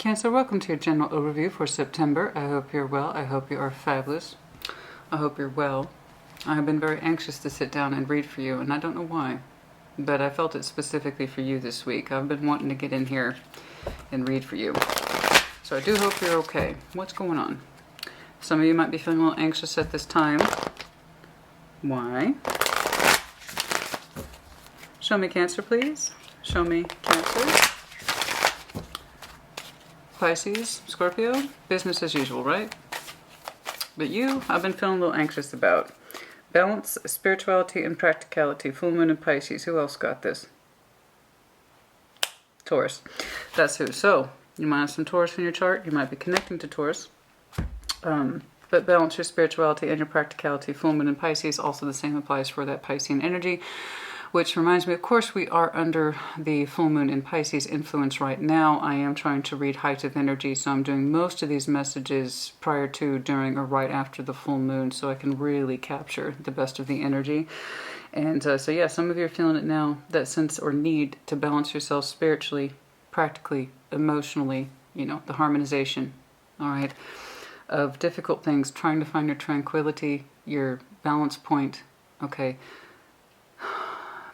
Cancer, welcome to your general overview for September. I hope you're well. I hope you are fabulous. I hope you're well. I have been very anxious to sit down and read for you, and I don't know why, but I felt it specifically for you this week. I've been wanting to get in here and read for you. So I do hope you're okay. What's going on? Some of you might be feeling a little anxious at this time. Why? Show me Cancer, please. Show me Cancer. Pisces, Scorpio, business as usual, right? But you, I've been feeling a little anxious about. Balance, spirituality, and practicality. Full moon in Pisces. Who else got this? Taurus. That's who. So, you might have some Taurus in your chart. You might be connecting to Taurus. But balance your spirituality and your practicality. Full moon in Pisces. Also the same applies for that Piscean energy. Which reminds me, of course, we are under the full moon in Pisces influence right now. I am trying to read height of energy, so I'm doing most of these messages prior to, during, or right after the full moon, so I can really capture the best of the energy. And so, yeah, some of you are feeling it now, that sense or need to balance yourself spiritually, practically, emotionally, you know, the harmonization, all right, of difficult things, trying to find your tranquility, your balance point, okay,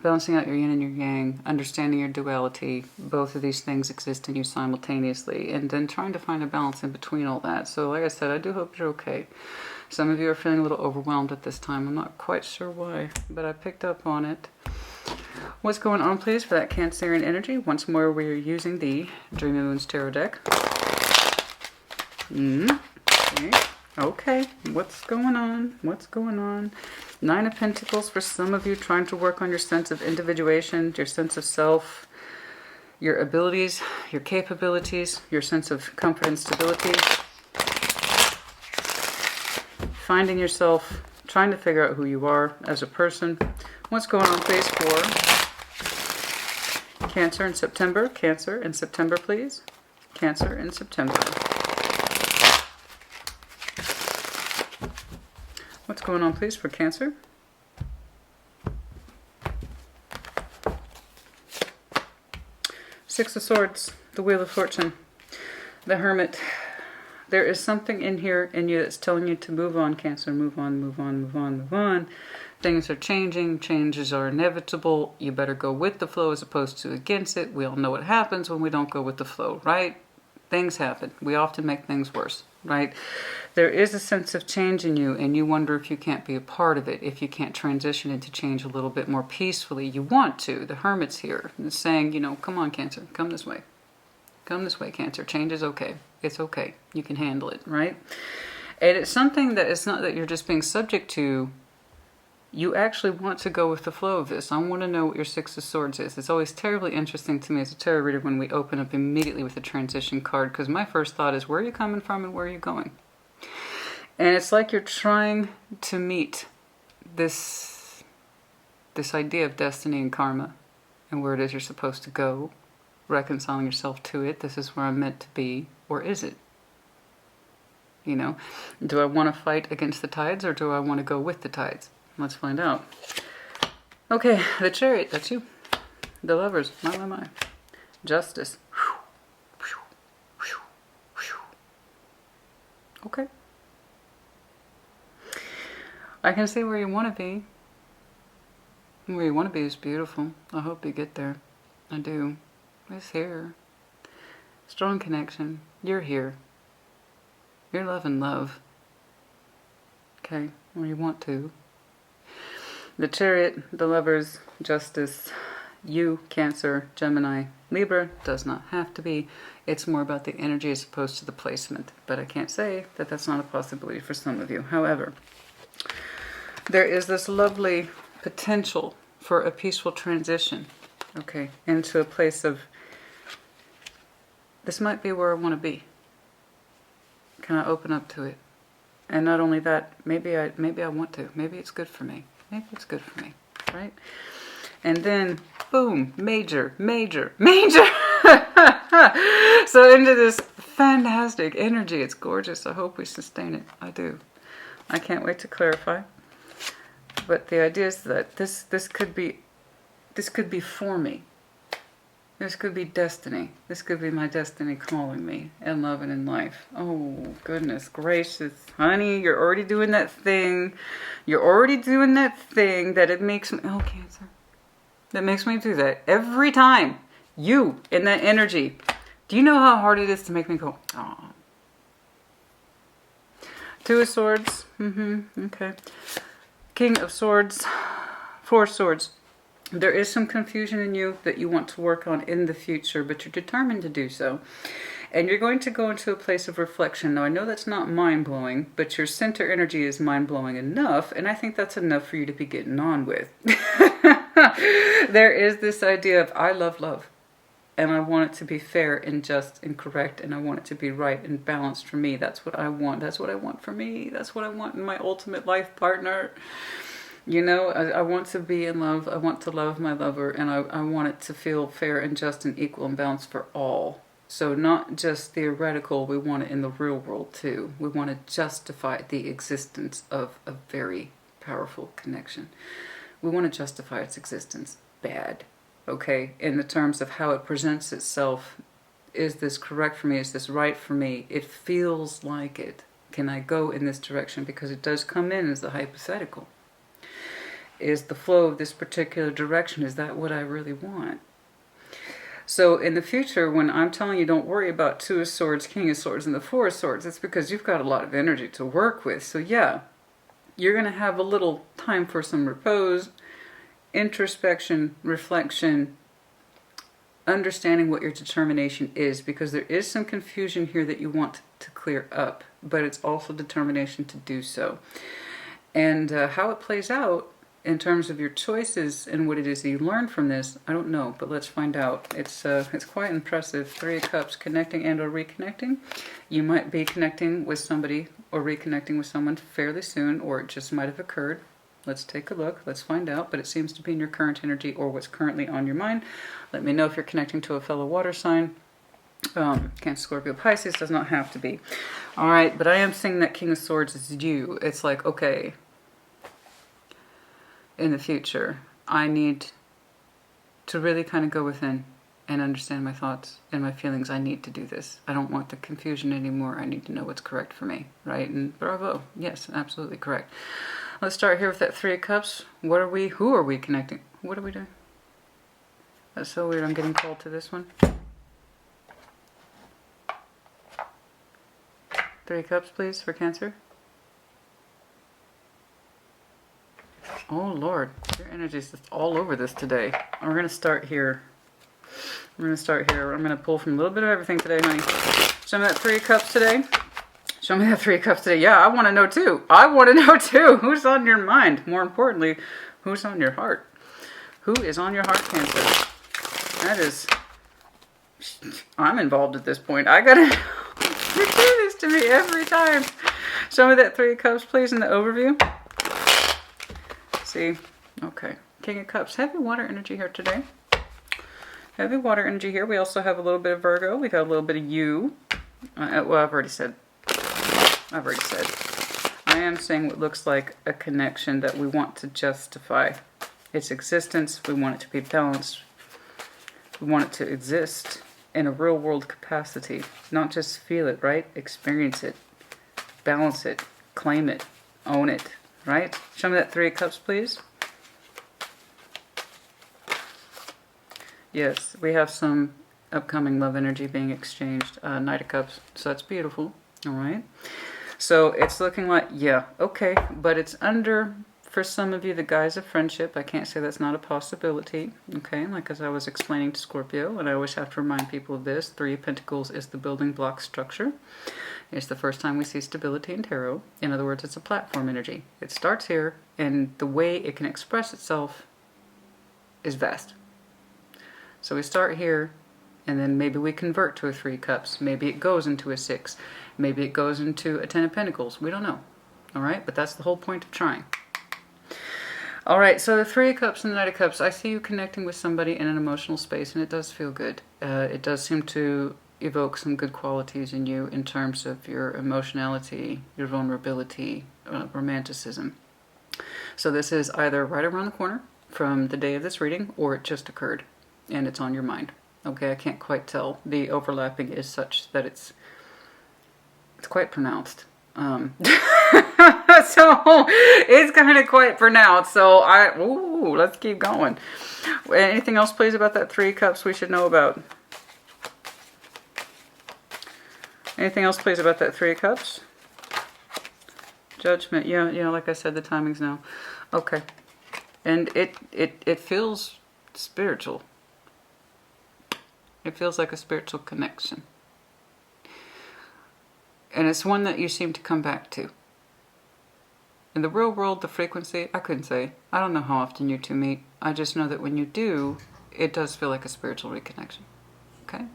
balancing out your yin and your yang, understanding your duality. Both of these things exist in you simultaneously, and then trying to find a balance in between all that. So like I said, I do hope you're okay. Some of you are feeling a little overwhelmed at this time. I'm not quite sure why, but I picked up on it. What's going on, please, for that Cancerian energy? Once more, we are using the Dreamy Moons Tarot deck. Okay, what's going on? What's going on? Nine of Pentacles for some of you, trying to work on your sense of individuation, your sense of self, your abilities, your capabilities, your sense of comfort and stability. Finding yourself, trying to figure out who you are as a person. What's going on, please, for Cancer in September? Cancer in September, please. Cancer in September. What's going on, please, for Cancer? Six of Swords, the Wheel of Fortune, the Hermit. There is something in here in you that's telling you to move on, Cancer. Move on, move on, move on, move on. Things are changing. Changes are inevitable. You better go with the flow as opposed to against it. We all know what happens when we don't go with the flow, right? Things happen. We often make things worse, right? There is a sense of change in you, and you wonder if you can't be a part of it, if you can't transition into change a little bit more peacefully. You want to. The Hermit's here. It's saying, you know, come on, Cancer. Come this way. Come this way, Cancer. Change is okay. It's okay. You can handle it, right? And it's something that it's not that you're just being subject to. You actually want to go with the flow of this. I want to know what your Six of Swords is. It's always terribly interesting to me as a tarot reader when we open up immediately with a transition card, because my first thought is, where are you coming from and where are you going? And it's like you're trying to meet this idea of destiny and karma and where it is you're supposed to go, reconciling yourself to it. This is where I'm meant to be, or is it? You know, do I want to fight against the tides, or do I want to go with the tides? Let's find out. Okay, the Chariot, that's you. The Lovers, my. Justice. Okay. I can see where you want to be. Where you want to be is beautiful. I hope you get there. I do. It's here. Strong connection. You're here. You're loving love. Okay, where you want to. The Chariot, the Lovers, Justice, you, Cancer, Gemini, Libra, does not have to be. It's more about the energy as opposed to the placement. But I can't say that that's not a possibility for some of you. However, there is this lovely potential for a peaceful transition, okay, into a place of, this might be where I want to be. Can I open up to it? And not only that, maybe I want to. Maybe it's good for me. Maybe it's good for me, right? And then, boom, major. So into this fantastic energy. It's gorgeous. I hope we sustain it. I do. I can't wait to clarify. But the idea is that this could be for me. This could be destiny. This could be my destiny calling me in love and in life. Oh, goodness gracious. Honey, you're already doing that thing. You're already doing that thing that it makes me... Oh, Cancer. That makes me do that every time. You, in that energy. Do you know how hard it is to make me go, oh. Two of Swords. Okay. King of Swords. Four of Swords. There is some confusion in you that you want to work on in the future, but you're determined to do so. And you're going to go into a place of reflection. Now, I know that's not mind-blowing, but your center energy is mind-blowing enough, and I think that's enough for you to be getting on with. There is this idea of, I love love, and I want it to be fair and just and correct, and I want it to be right and balanced for me. That's what I want. That's what I want for me. That's what I want in my ultimate life partner. You know, I want to be in love. I want to love my lover, and I want it to feel fair and just and equal and balanced for all. So not just theoretical, we want it in the real world too. We want to justify the existence of a very powerful connection. We want to justify its existence bad, okay? In the terms of how it presents itself. Is this correct for me? Is this right for me? It feels like it. Can I go in this direction? Because it does come in as the hypothetical. Is the flow of this particular direction, is that what I really want? So in the future, when I'm telling you don't worry about Two of Swords, King of Swords, and the Four of Swords, it's because you've got a lot of energy to work with. So yeah, you're going to have a little time for some repose, introspection, reflection, understanding what your determination is, because there is some confusion here that you want to clear up, but it's also determination to do so. And how it plays out in terms of your choices and what it is that you learn from this, I don't know, but let's find out. It's quite impressive. Three of Cups, connecting and or reconnecting. You might be connecting with somebody or reconnecting with someone fairly soon, or it just might have occurred. Let's take a look. Let's find out. But it seems to be in your current energy or what's currently on your mind. Let me know if you're connecting to a fellow water sign. Cancer, Scorpio, Pisces, does not have to be. All right, but I am seeing that King of Swords is you. It's like, okay, in the future, I need to really kind of go within and understand my thoughts and my feelings. I need to do this. I don't want the confusion anymore. I need to know what's correct for me, right? And bravo. Yes, absolutely correct. Let's start here with that Three of Cups. Who are we connecting? What are we doing? That's so weird. I'm getting called to this one. Three of Cups, please, for Cancer. Oh, Lord. Your energy's just all over this today. We're going to start here. I'm going to pull from a little bit of everything today, honey. Show me that Three of Cups today. Show me that Three of Cups today. Yeah, I want to know too. I want to know too. Who's on your mind? More importantly, who's on your heart? Who is on your heart, Cancer? That is... I'm involved at this point. I got to... You do this to me every time. Show me that Three of Cups, please, in the overview. See? Okay. King of Cups. Heavy water energy here today. Heavy water energy here. We also have a little bit of Virgo. We got a little bit of you. Well, I've already said. I am saying what looks like a connection that we want to justify its existence. We want it to be balanced. We want it to exist in a real world capacity. Not just feel it, right? Experience it. Balance it. Claim it. Own it. Right? Show me that Three of Cups, please. Yes, we have some upcoming love energy being exchanged. Knight of Cups. So that's beautiful. All right. So it's looking like, yeah, okay. But it's under, for some of you, the guise of friendship. I can't say that's not a possibility. Okay, like as I was explaining to Scorpio, and I always have to remind people of this, Three of Pentacles is the building block structure. It's the first time we see stability in tarot. In other words, it's a platform energy. It starts here, and the way it can express itself is vast. So we start here, and then maybe we convert to a Three of Cups. Maybe it goes into a Six. Maybe it goes into a Ten of Pentacles. We don't know. All right? But that's the whole point of trying. All right, so the Three of Cups and the Knight of Cups. I see you connecting with somebody in an emotional space, and it does feel good. It does seem to evoke some good qualities in you in terms of your emotionality, your vulnerability, romanticism. So this is either right around the corner from the day of this reading, or it just occurred and it's on your mind. Okay, I can't quite tell. The overlapping is such that it's quite pronounced. So it's kind of quite pronounced. So let's keep going. Anything else, please, about that Three of Cups we should know about? Anything else, please, about that Three of Cups? Judgment. Yeah, like I said, the timing's now. Okay. And it feels spiritual. It feels like a spiritual connection. And it's one that you seem to come back to. In the real world, the frequency, I couldn't say. I don't know how often you two meet. I just know that when you do, it does feel like a spiritual reconnection. Okay?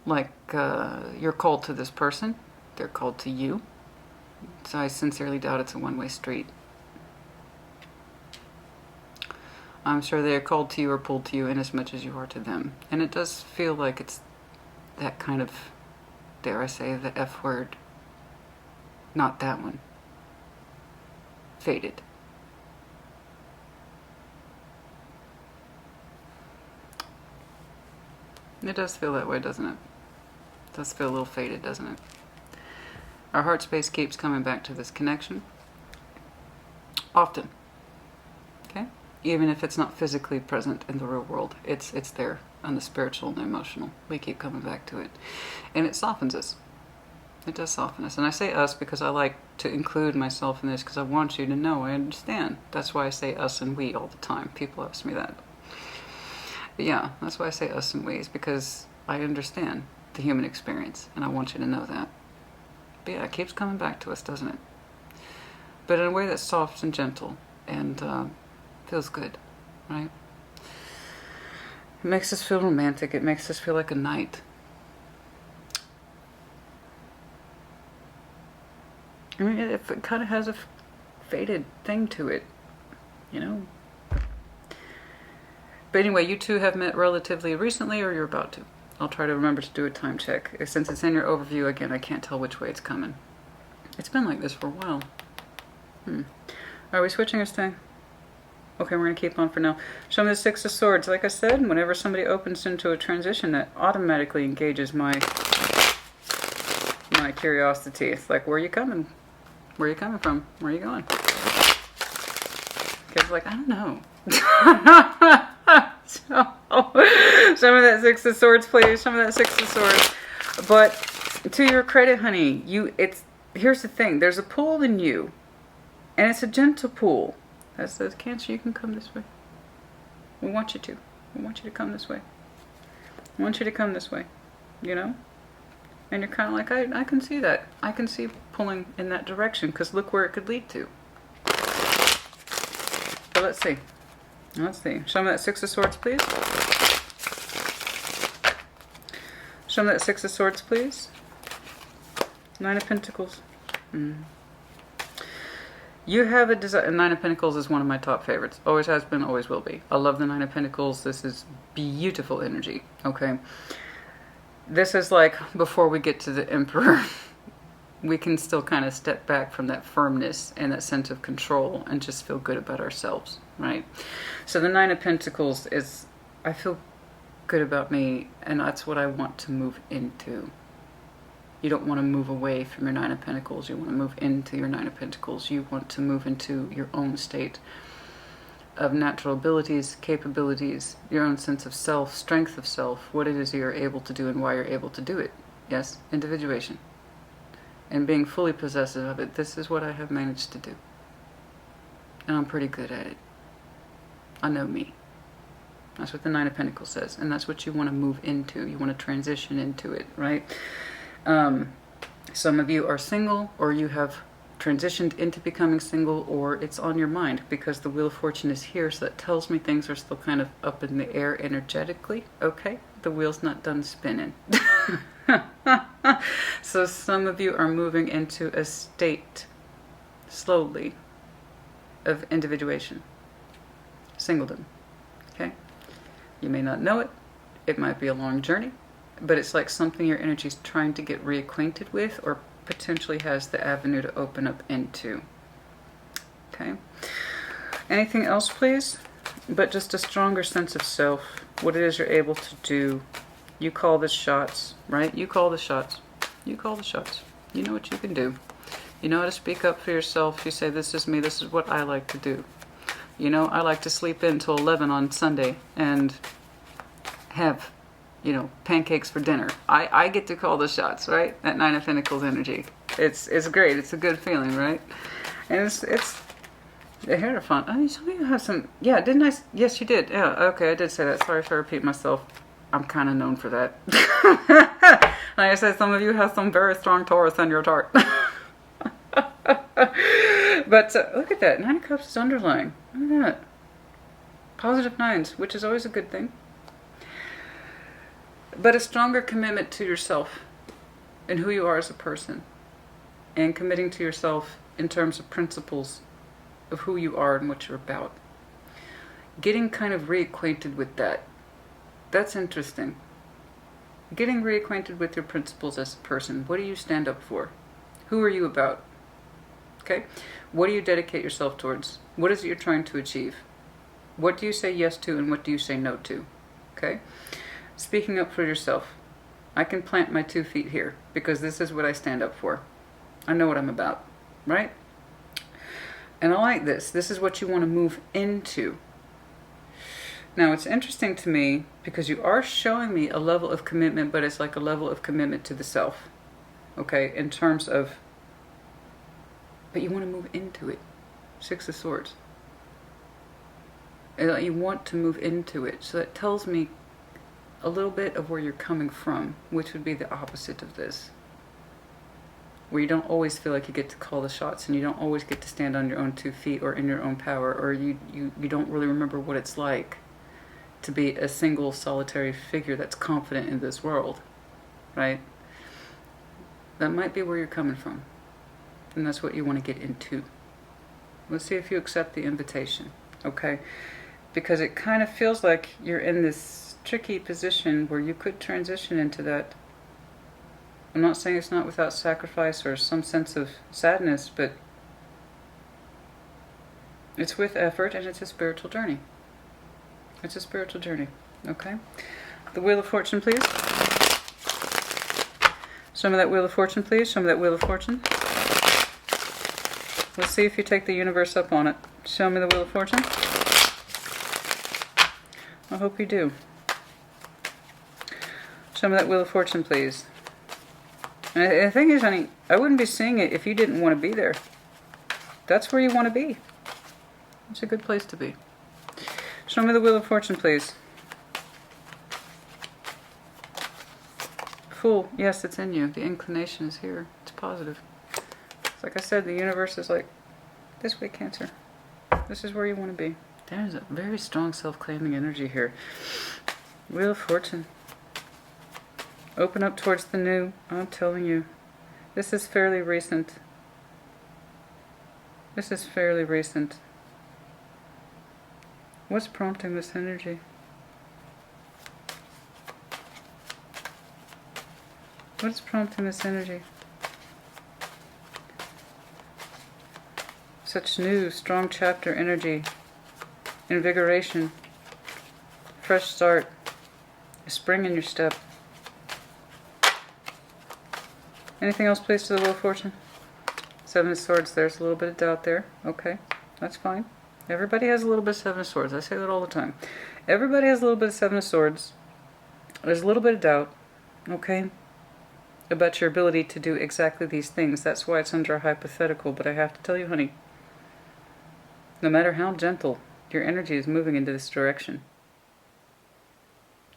Like you're called to this person. They're called to you. So I sincerely doubt it's a one-way street. I'm sure they are called to you or pulled to you in as much as you are to them. And it does feel like it's that kind of, dare I say, the F word. Not that one. Faded. It does feel that way, doesn't it? It does feel a little faded, doesn't it? Our heart space keeps coming back to this connection. Often. Okay? Even if it's not physically present in the real world, it's there on the spiritual and the emotional. We keep coming back to it. And it softens us. It does soften us. And I say us because I like to include myself in this because I want you to know I understand. That's why I say us and we all the time. People ask me that. But yeah, that's why I say us and we, is because I understand the human experience and I want you to know that. But yeah, it keeps coming back to us, doesn't it? But in a way that's soft and gentle and feels good, right? It makes us feel romantic. It makes us feel like a knight. I mean, it kind of has a faded thing to it, you know? But anyway, you two have met relatively recently, or you're about to. I'll try to remember to do a time check. Since it's in your overview, again, I can't tell which way it's coming. It's been like this for a while. Are we switching or staying? Okay, we're going to keep on for now. Show me the Six of Swords. Like I said, whenever somebody opens into a transition, that automatically engages my curiosity. It's like, where are you coming? Where are you coming from? Where are you going? Kids like, I don't know. So, some of that Six of Swords, please. Some of that Six of Swords. But to your credit, honey, here's the thing. There's a pull in you, and it's a gentle pull that says, Cancer, you can come this way. We want you to. We want you to come this way. We want you to come this way. You know? And you're kind of like, I can see that. I can see pulling in that direction, because look where it could lead to. So let's see. Let's see. Show me that Six of Swords, please. Show me that Six of Swords, please. Nine of Pentacles. You have a desire. Nine of Pentacles is one of my top favorites. Always has been, always will be. I love the Nine of Pentacles. This is beautiful energy. Okay. This is like before we get to the Emperor. We can still kind of step back from that firmness and that sense of control and just feel good about ourselves, right? So the Nine of Pentacles is, I feel good about me, and that's what I want to move into. You don't want to move away from your Nine of Pentacles. You want to move into your Nine of Pentacles. You want to move into your own state of natural abilities, capabilities, your own sense of self, strength of self, what it is you're able to do and why you're able to do it. Yes, individuation. And being fully possessive of it. This is what I have managed to do. And I'm pretty good at it. I know me. That's what the Nine of Pentacles says. And that's what you want to move into. You want to transition into it, right? Some of you are single, or you have transitioned into becoming single, or it's on your mind because the Wheel of Fortune is here, so that tells me things are still kind of up in the air energetically. Okay, the wheel's not done spinning. So some of you are moving into a state, slowly, of individuation, singledom. Okay, you may not know it. It might be a long journey, but it's like something your energy is trying to get reacquainted with, or potentially has the avenue to open up into. Okay. Anything else, please? but just a stronger sense of self, what it is you're able to do. You call the shots, right? You call the shots. You call the shots. You know what you can do. You know how to speak up for yourself. You say, this is me, this is what I like to do. You know, I like to sleep in till 11 on Sunday and have, you know, pancakes for dinner. I get to call the shots, right? That Nine of Pentacles energy. It's great. It's a good feeling, right? And it's the hair are fun. I mean, some of you have some, yeah, didn't I? Yes, you did. Yeah, okay, I did say that. Sorry if I repeat myself. I'm kind of known for that. Like I said, some of you have some very strong Taurus in your chart. But look at that. Nine of Cups is underlying. Look at that. Positive nines, which is always a good thing. But a stronger commitment to yourself and who you are as a person. And committing to yourself in terms of principles of who you are and what you're about. Getting kind of reacquainted with that. That's interesting. Getting reacquainted with your principles as a person. What do you stand up for? Who are you about? Okay? What do you dedicate yourself towards? What is it you're trying to achieve? What do you say yes to and what do you say no to? Okay? Speaking up for yourself. I can plant my 2 feet here because this is what I stand up for. I know what I'm about. Right? And I like this. This is what you want to move into. Now, it's interesting to me because you are showing me a level of commitment, but it's like a level of commitment to the self. Okay? In terms of... But you want to move into it. 6 of Swords. And you want to move into it. So that tells me a little bit of where you're coming from, which would be the opposite of this. Where you don't always feel like you get to call the shots and you don't always get to stand on your own 2 feet or in your own power, or you don't really remember what it's like to be a single solitary figure that's confident in this world, right? That might be where you're coming from. And that's what you want to get into. Let's see if you accept the invitation, okay? Because it kind of feels like you're in this tricky position where you could transition into that. I'm not saying it's not without sacrifice or some sense of sadness, but it's with effort and it's a spiritual journey. It's a spiritual journey, okay? The Wheel of Fortune, please. Show me that Wheel of Fortune, please. Show me that Wheel of Fortune. Let's see if you take the universe up on it. Show me the Wheel of Fortune. I hope you do. Show me that Wheel of Fortune, please. And the thing is, honey, I wouldn't be seeing it if you didn't want to be there. That's where you want to be. It's a good place to be. Show me the Wheel of Fortune, please. Fool. Yes, it's in you. The inclination is here. It's positive. It's like I said, the universe is like, this way, Cancer. This is where you want to be. There's a very strong self-claiming energy here. Wheel of Fortune. Open up towards the new. I'm telling you. This is fairly recent. This is fairly recent. What's prompting this energy? What's prompting this energy? Such new, strong chapter energy. Invigoration. Fresh start. A spring in your step. Anything else, please, to the Wheel of Fortune? 7 of Swords. There's a little bit of doubt there. Okay, that's fine. Everybody has a little bit of 7 of Swords. I say that all the time. Everybody has a little bit of 7 of Swords. There's a little bit of doubt, okay, about your ability to do exactly these things. That's why it's under a hypothetical. But I have to tell you, honey, no matter how gentle, your energy is moving into this direction.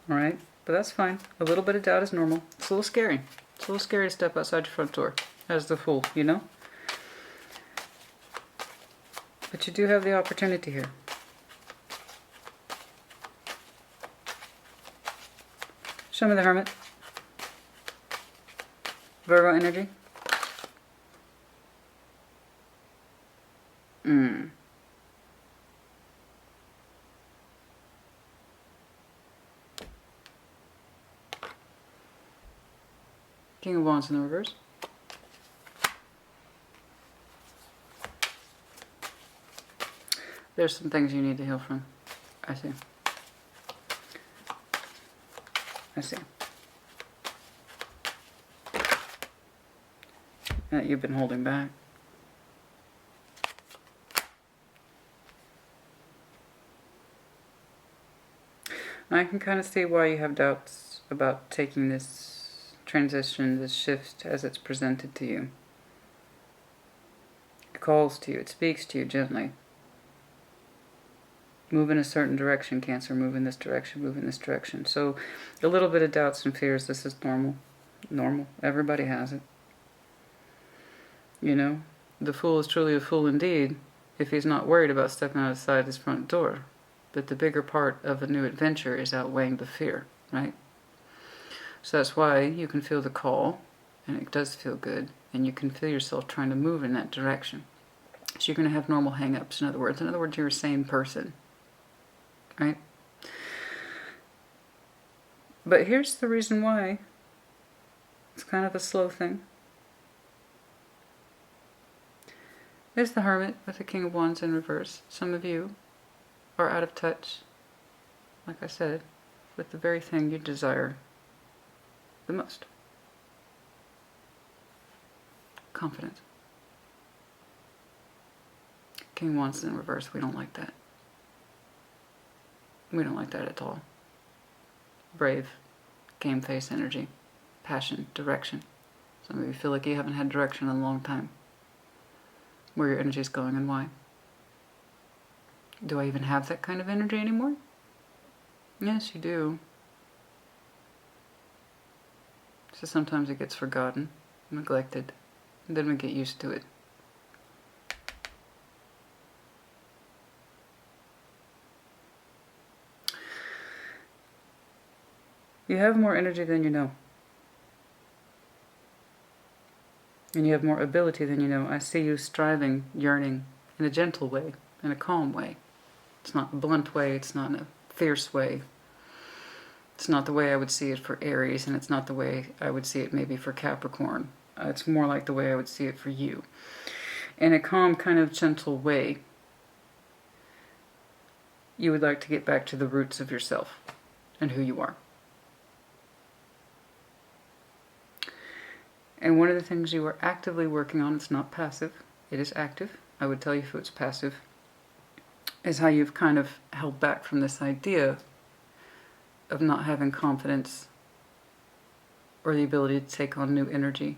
Alright? But that's fine. A little bit of doubt is normal. It's a little scary. It's a little scary to step outside your front door as the Fool, you know? But you do have the opportunity here. Show me the Hermit. Virgo energy. King of Wands in the reverse. There's some things you need to heal from. I see. I see. That you've been holding back. I can kind of see why you have doubts about taking this transition, this shift as it's presented to you. It calls to you, it speaks to you gently. Move in a certain direction, Cancer, move in this direction, move in this direction. So a little bit of doubts and fears, this is normal. Normal. Everybody has it. You know, the fool is truly a fool indeed if he's not worried about stepping outside his front door. But the bigger part of a new adventure is outweighing the fear, right? So that's why you can feel the call, and it does feel good, and you can feel yourself trying to move in that direction. So you're going to have normal hang-ups, in other words. In other words, you're a sane person, right? But here's the reason why. It's kind of a slow thing. There's the Hermit with the King of Wands in reverse. Some of you are out of touch, like I said, with the very thing you desire the most. Confidence. King of Wands in reverse, we don't like that. We don't like that at all. Brave, game face energy, passion, direction. Some of you feel like you haven't had direction in a long time. Where your energy is going and why. Do I even have that kind of energy anymore? Yes, you do. So sometimes it gets forgotten, neglected, and then we get used to it. You have more energy than you know. And you have more ability than you know. I see you striving, yearning, in a gentle way, in a calm way. It's not a blunt way, it's not in a fierce way. It's not the way I would see it for Aries, and it's not the way I would see it maybe for Capricorn. It's more like the way I would see it for you. In a calm, kind of gentle way, you would like to get back to the roots of yourself and who you are. And one of the things you are actively working on, it's not passive, it is active. I would tell you if it's passive, is how you've kind of held back from this idea of not having confidence or the ability to take on new energy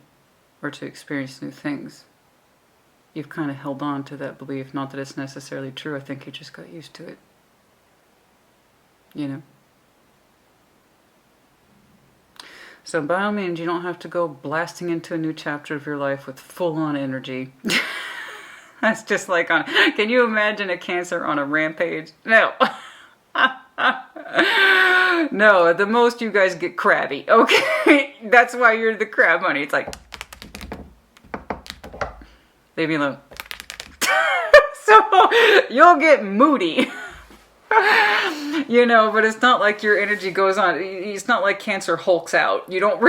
or to experience new things. You've kind of held on to that belief, not that it's necessarily true, I think you just got used to it. You know? So by all means, you don't have to go blasting into a new chapter of your life with full-on energy. That's just like on... Can you imagine a Cancer on a rampage? No. No, at the most you guys get crabby, okay? That's why you're the crab money. It's like... Leave me alone. So, you'll get moody. You know, but it's not like your energy goes on. It's not like Cancer hulks out. You don't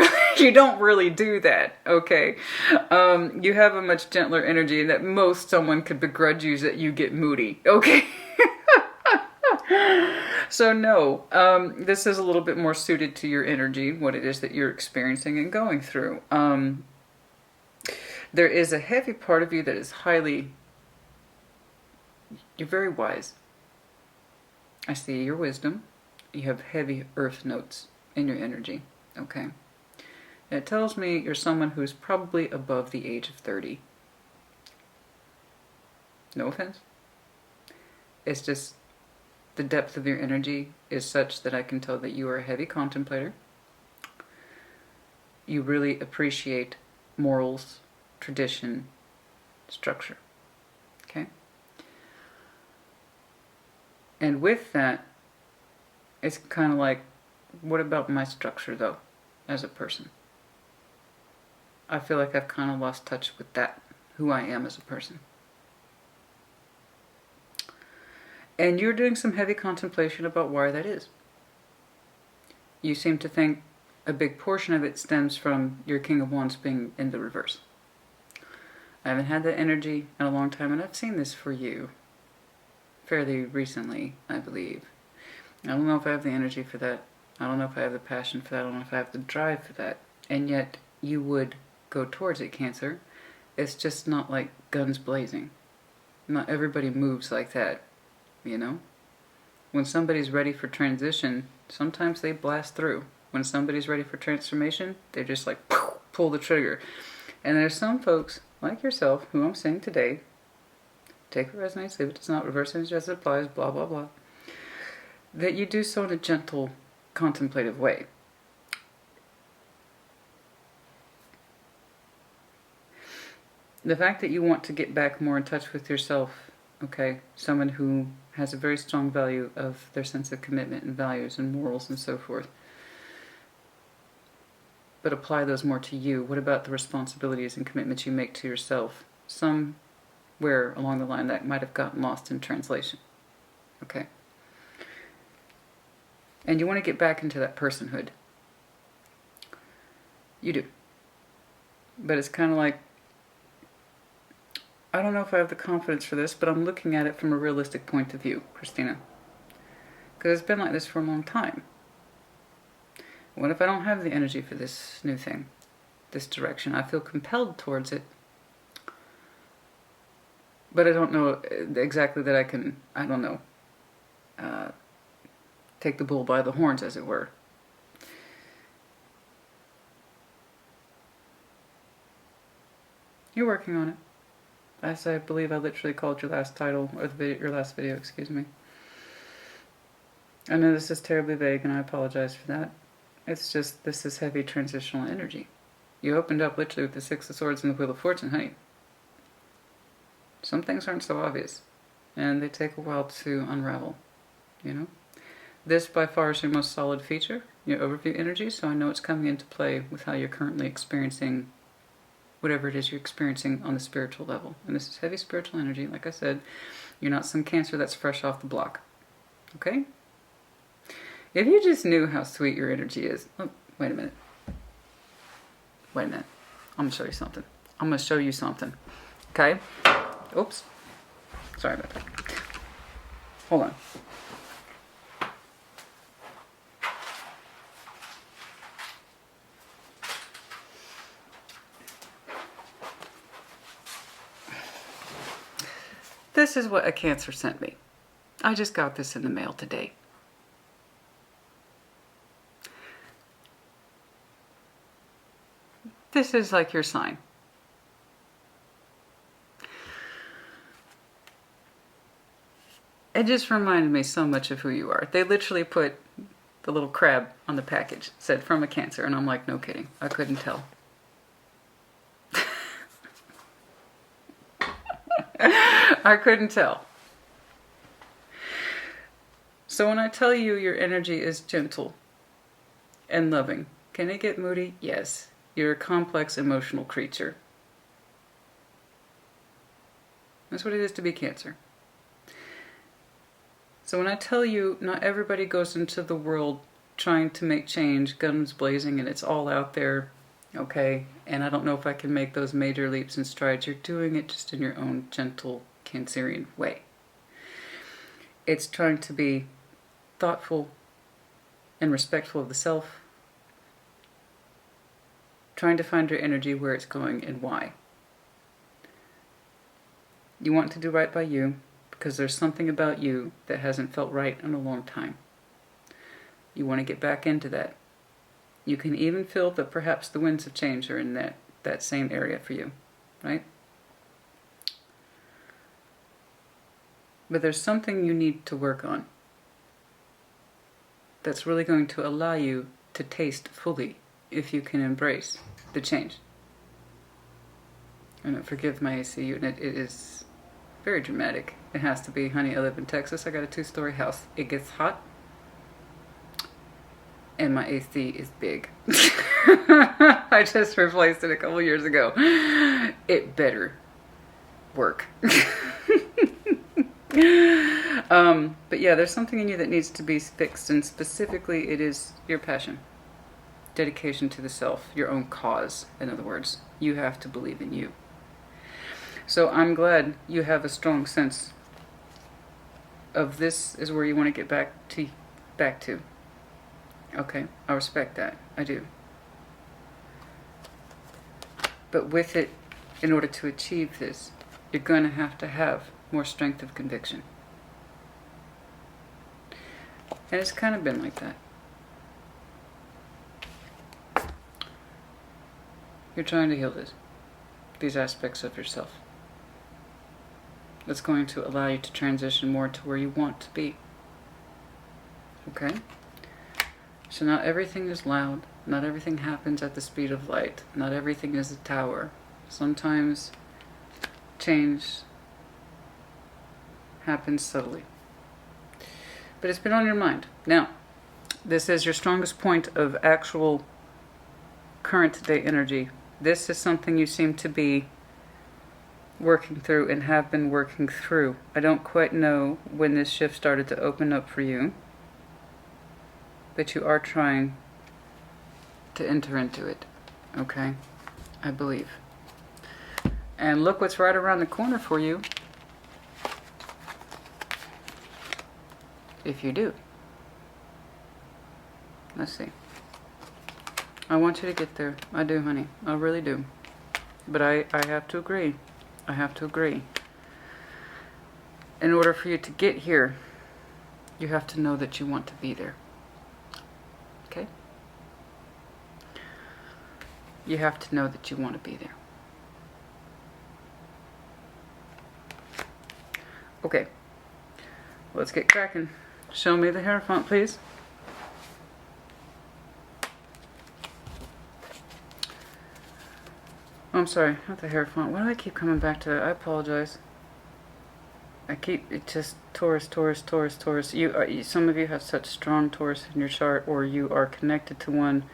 really do that, okay? You have a much gentler energy that most someone could begrudge you that you get moody, okay? So no, this is a little bit more suited to your energy, what it is that you're experiencing and going through. There is a heavy part of you that is highly... You're very wise. I see your wisdom. You have heavy earth notes in your energy, okay? And it tells me you're someone who's probably above the age of 30. No offense. It's just the depth of your energy is such that I can tell that you are a heavy contemplator. You really appreciate morals, tradition, structure, okay? And with that, it's kind of like, what about my structure, though, as a person? I feel like I've kind of lost touch with that, who I am as a person. And you're doing some heavy contemplation about why that is. You seem to think a big portion of it stems from your King of Wands being in the reverse. I haven't had that energy in a long time, and I've seen this for you fairly recently, I believe. I don't know if I have the energy for that. I don't know if I have the passion for that. I don't know if I have the drive for that. And yet you would go towards it, Cancer. It's just not like guns blazing. Not everybody moves like that, you know? When somebody's ready for transition, sometimes they blast through. When somebody's ready for transformation, they just like pull the trigger. And there's some folks, like yourself, who I'm saying today, take what resonates, leave it does not, reverse energy as it applies, blah, blah, blah, that you do so in a gentle, contemplative way. The fact that you want to get back more in touch with yourself, okay, someone who has a very strong value of their sense of commitment and values and morals and so forth, but apply those more to you. What about the responsibilities and commitments you make to yourself? Somewhere along the line that might have gotten lost in translation, okay? And you want to get back into that personhood. You do. But it's kind of like, I don't know if I have the confidence for this, but I'm looking at it from a realistic point of view, Christina. Because it's been like this for a long time. What if I don't have the energy for this new thing, this direction? I feel compelled towards it. But I don't know exactly that I can, I don't know, take the bull by the horns, as it were. You're working on it. As I believe I literally called your last title, or your last video, excuse me. I know this is terribly vague, and I apologize for that. It's just, this is heavy transitional energy. You opened up literally with the Six of Swords and the Wheel of Fortune, honey. Some things aren't so obvious, and they take a while to unravel, you know? This, by far, is your most solid feature, your overview energy, so I know it's coming into play with how you're currently experiencing whatever it is you're experiencing on the spiritual level. And this is heavy spiritual energy. Like I said, you're not some Cancer that's fresh off the block. Okay? If you just knew how sweet your energy is... Oh, wait a minute. Wait a minute. I'm going to show you something. I'm going to show you something. Okay? Oops. Sorry about that. Hold on. This is what a Cancer sent me. I just got this in the mail today. This is like your sign. It just reminded me so much of who you are. They literally put the little crab on the package, said from a Cancer, and I'm like, no kidding. I couldn't tell. I couldn't tell. So when I tell you your energy is gentle and loving, can it get moody? Yes. You're a complex emotional creature. That's what it is to be Cancer. So when I tell you not everybody goes into the world trying to make change, guns blazing, and it's all out there, okay, and I don't know if I can make those major leaps and strides. You're doing it just in your own gentle Cancerian way. It's trying to be thoughtful and respectful of the self, trying to find your energy, where it's going and why. You want to do right by you because there's something about you that hasn't felt right in a long time. You want to get back into that. You can even feel that perhaps the winds of change are in that same area for you, right? But there's something you need to work on that's really going to allow you to taste fully if you can embrace the change. And forgive my AC unit, it is very dramatic. It has to be, honey, I live in Texas, I got a 2-story house. It gets hot, and my AC is big. I just replaced it a couple years ago. It better work. But yeah, there's something in you that needs to be fixed, and specifically it is your passion. Dedication to the self, your own cause, in other words. You have to believe in you. So I'm glad you have a strong sense of this is where you want to get back to back to. Okay, I respect that. I do. But with it, in order to achieve this, you're going to have more strength of conviction. And it's kind of been like that. You're trying to heal these aspects of yourself. That's going to allow you to transition more to where you want to be. Okay? So not everything is loud. Not everything happens at the speed of light. Not everything is a tower. Sometimes change happens subtly. But it's been on your mind. Now, this is your strongest point of actual current day energy. This is something you seem to be working through and have been working through. I don't quite know when this shift started to open up for you, but you are trying to enter into it, okay? I believe. And look what's right around the corner for you, if you do. Let's see. I want you to get there. I do, honey. I really do. But I have to agree. I have to agree. In order for you to get here, you have to know that you want to be there. Okay? You have to know that you want to be there. Okay. Let's get cracking. Show me the Hierophant, please. Oh, I'm sorry, not the Hierophant. Why do I keep coming back to that? I apologize. It just Taurus. Some of you have such strong Taurus in your chart, or you are connected to one.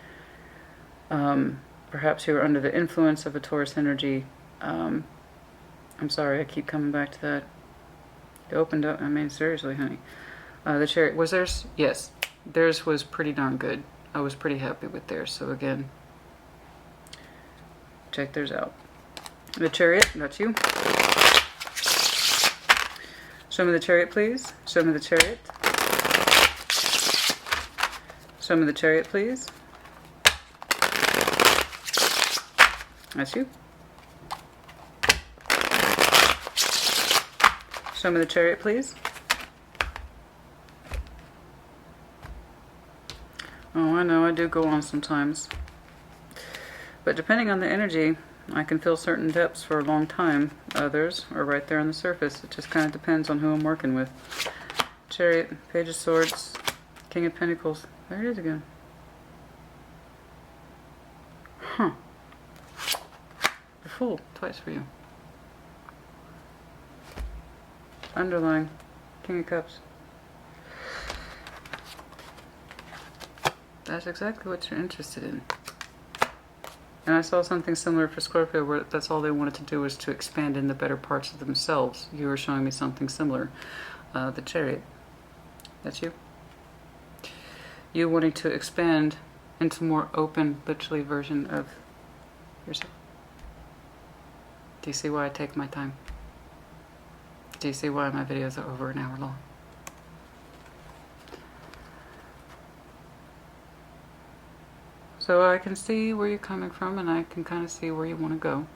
Perhaps you are under the influence of a Taurus energy. I'm sorry, I keep coming back to that. It opened up, I mean, seriously, honey. The Chariot, was theirs? Yes. Theirs was pretty darn good. I was pretty happy with theirs. So again, check theirs out. The Chariot, that's you. Show me the Chariot, please. Show me the Chariot. Show me the Chariot, please. That's you. Show me the Chariot, please. Oh, I know, I do go on sometimes. But depending on the energy, I can feel certain depths for a long time. Others are right there on the surface. It just kind of depends on who I'm working with. Chariot, Page of Swords, King of Pentacles. There it is again. Huh. The Fool, twice for you. Underlying, King of Cups. That's exactly what you're interested in. And I saw something similar for Scorpio, where that's all they wanted to do was to expand in the better parts of themselves. You were showing me something similar. The Chariot. That's you. You wanting to expand into more open, literally version of yourself. Do you see why I take my time? Do you see why my videos are over an hour long? So I can see where you're coming from, and I can kind of see where you want to go.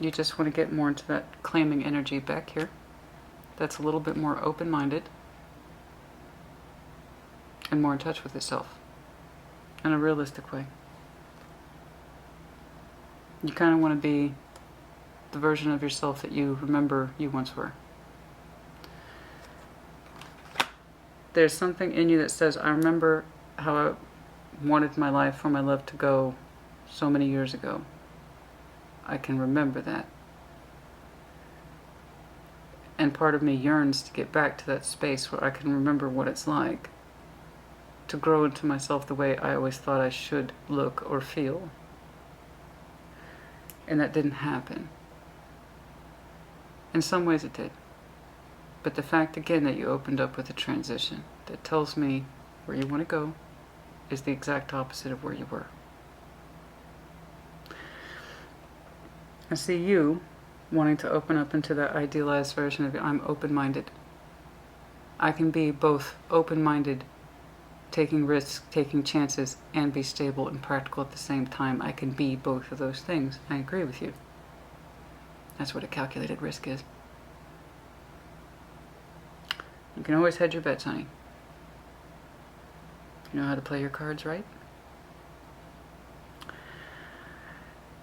You just want to get more into that claiming energy back here. That's a little bit more open-minded and more in touch with yourself in a realistic way. You kind of want to be the version of yourself that you remember you once were. There's something in you that says, I remember how I wanted my life for my love to go so many years ago. I can remember that. And part of me yearns to get back to that space where I can remember what it's like to grow into myself the way I always thought I should look or feel. And that didn't happen. In some ways it did. But the fact again that you opened up with a transition that tells me where you want to go is the exact opposite of where you were. I see you wanting to open up into that idealized version of you. I'm open-minded. I can be both open-minded, taking risks, taking chances, and be stable and practical at the same time. I can be both of those things. I agree with you. That's what a calculated risk is. You can always hedge your bets, honey. You know how to play your cards right?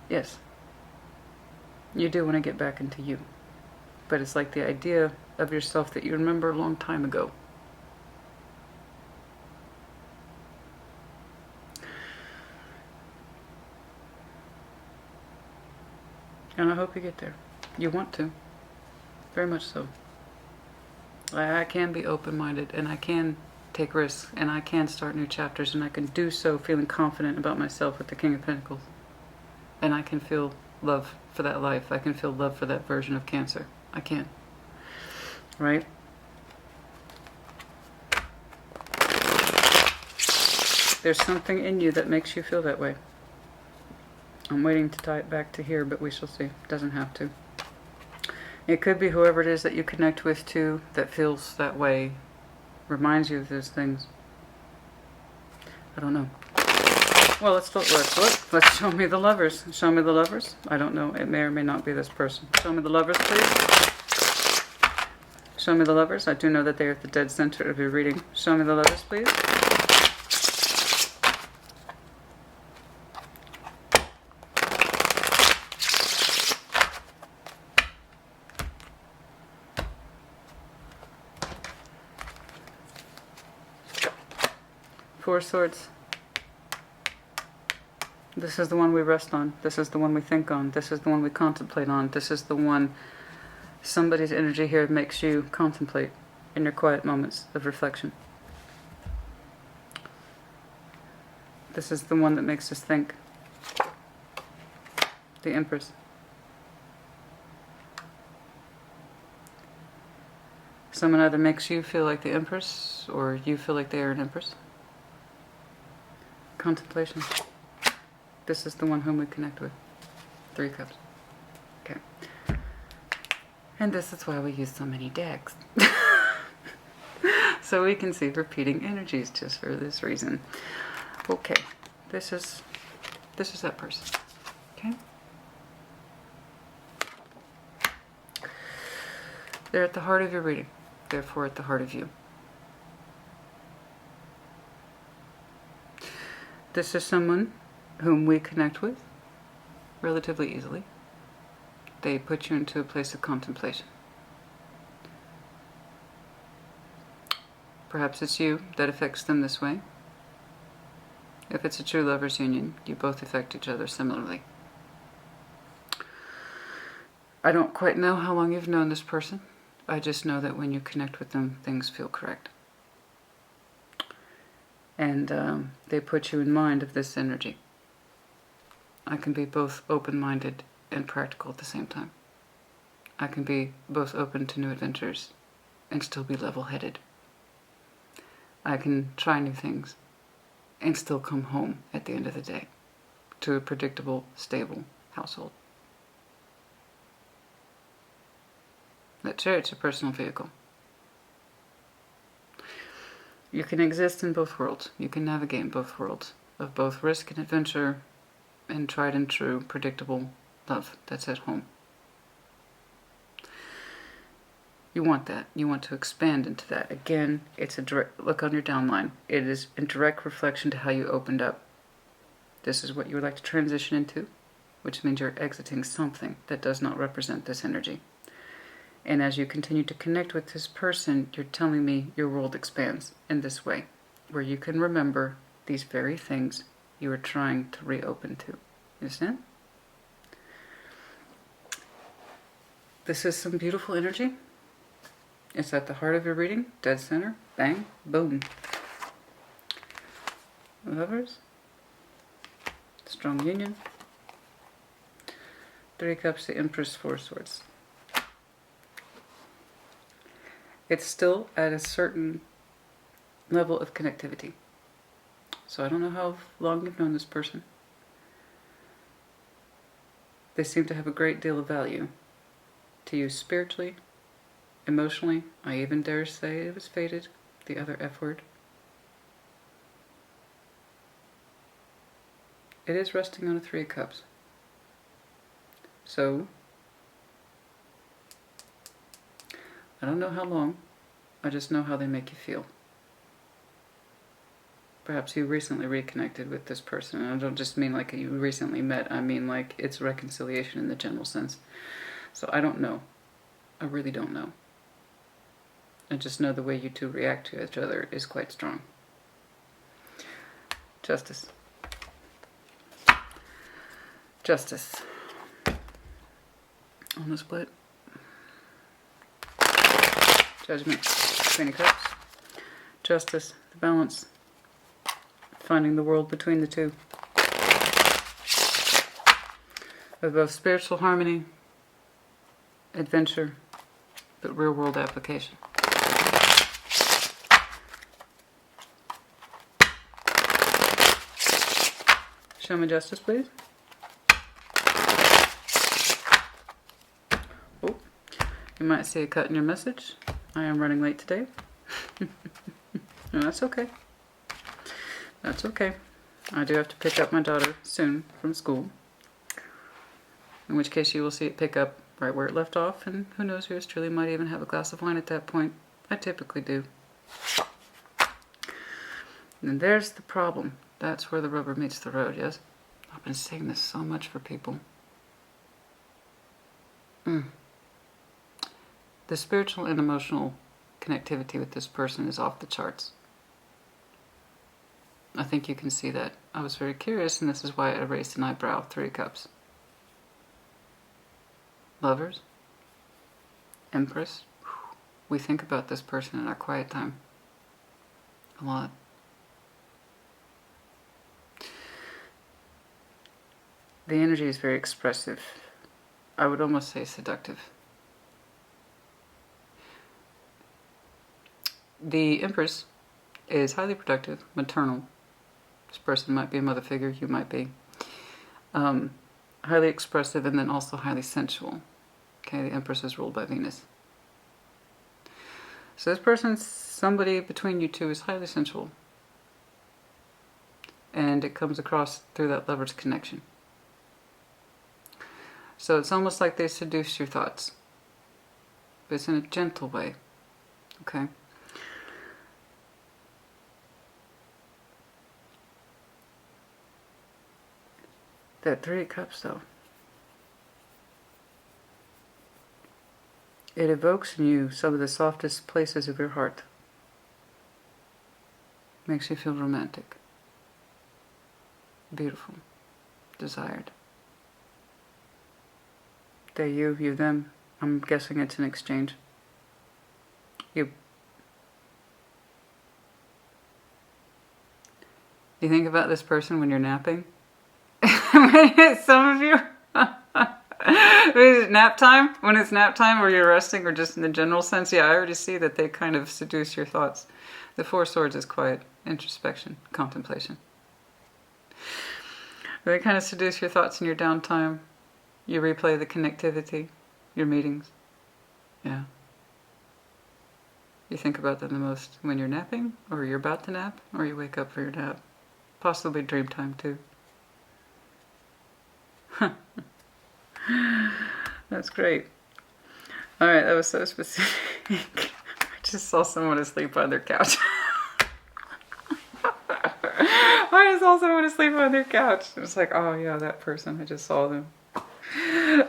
Yes. You do want to get back into you. But it's like the idea of yourself that you remember a long time ago. And I hope you get there. You want to. Very much so. I can be open-minded, and I can take risks, and I can start new chapters, and I can do so feeling confident about myself with the King of Pentacles. And I can feel love for that life. I can feel love for that version of Cancer. I can. Right? There's something in you that makes you feel that way. I'm waiting to tie it back to here, but we shall see. Doesn't have to. It could be whoever it is that you connect with too that feels that way, reminds you of those things. I don't know. Well, let's look. Let's show me the lovers. Show me the lovers. I don't know. It may or may not be this person. Show me the lovers, please. Show me the lovers. I do know that they are at the dead center of your reading. Show me the lovers, please. Four Swords. This is the one we rest on. This is the one we think on. This is the one we contemplate on. This is the one, somebody's energy here makes you contemplate in your quiet moments of reflection. This is the one that makes us think. The Empress. Someone either makes you feel like the Empress, or you feel like they are an Empress. Contemplation. This is the one whom we connect with. Three Cups. Okay. And this is why we use so many decks. So we can see repeating energies just for this reason. Okay. This is that person. Okay? They're at the heart of your reading. Therefore at the heart of you. This is someone whom we connect with relatively easily. They put you into a place of contemplation. Perhaps it's you that affects them this way. If it's a true lover's union, you both affect each other similarly. I don't quite know how long you've known this person. I just know that when you connect with them, things feel correct. And they put you in mind of this energy. I can be both open-minded and practical at the same time. I can be both open to new adventures and still be level-headed. I can try new things and still come home at the end of the day to a predictable, stable household. That chariot's a personal vehicle. You can exist in both worlds. You can navigate in both worlds of both risk and adventure and tried and true, predictable love that's at home. You want that. You want to expand into that. Again, it's a direct look on your downline. It is in direct reflection to how you opened up. This is what you would like to transition into, which means you're exiting something that does not represent this energy. And as you continue to connect with this person, you're telling me your world expands in this way, where you can remember these very things you are trying to reopen to. You understand? This is some beautiful energy. It's at the heart of your reading, dead center, bang, boom. Lovers, strong union. Three Cups, the Empress, Four Swords. It's still at a certain level of connectivity. So I don't know how long you've known this person. They seem to have a great deal of value to you spiritually, Emotionally, I even dare say it was fated. The other F word. It is resting on a 3 of Cups. So, I don't know how long. I just know how they make you feel. Perhaps you recently reconnected with this person. And I don't just mean like you recently met. I mean like it's reconciliation in the general sense. So I don't know. I really don't know. I just know the way you two react to each other is quite strong. Justice. Justice. On the split. Judgment. Queen of Cups. Justice. The balance. Finding the world between the two. Of both spiritual harmony, adventure, but real world application. Show me justice, please. Oh, you might see a cut in your message. I am running late today. No, that's okay. That's okay. I do have to pick up my daughter soon from school. In which case you will see it pick up right where it left off, and who knows, yours truly might even have a glass of wine at that point. I typically do. And there's the problem. That's where the rubber meets the road, yes? I've been saying this so much for people. The spiritual and emotional connectivity with this person is off the charts. I think you can see that. I was very curious, and this is why I raised an eyebrow. 3 of Cups. Lovers. Empress. We think about this person in our quiet time. A lot. The energy is very expressive. I would almost say seductive. The Empress is highly productive, maternal. This person might be a mother figure, you might be. Highly expressive, and then also highly sensual. Okay, the Empress is ruled by Venus. So this person, somebody between you two, is highly sensual. And it comes across through that lover's connection. So it's almost like they seduce your thoughts. But it's in a gentle way. Okay? That 3 of Cups, though. It evokes in you some of the softest places of your heart. Makes you feel romantic. Beautiful. Desired. They, you, them. I'm guessing it's an exchange. You think about this person when you're napping? Some of you. Is it nap time? When it's nap time or you're resting or just in the general sense? Yeah, I already see that they kind of seduce your thoughts. The 4 of Swords is quiet, introspection, contemplation. They kind of seduce your thoughts in your downtime. You replay the connectivity, your meetings. Yeah. You think about them the most when you're napping, or you're about to nap, or you wake up for your nap. Possibly dream time too. That's great. Alright, that was so specific. I just saw someone asleep on their couch. I just saw someone asleep on their couch. It was like, oh yeah, that person. I just saw them.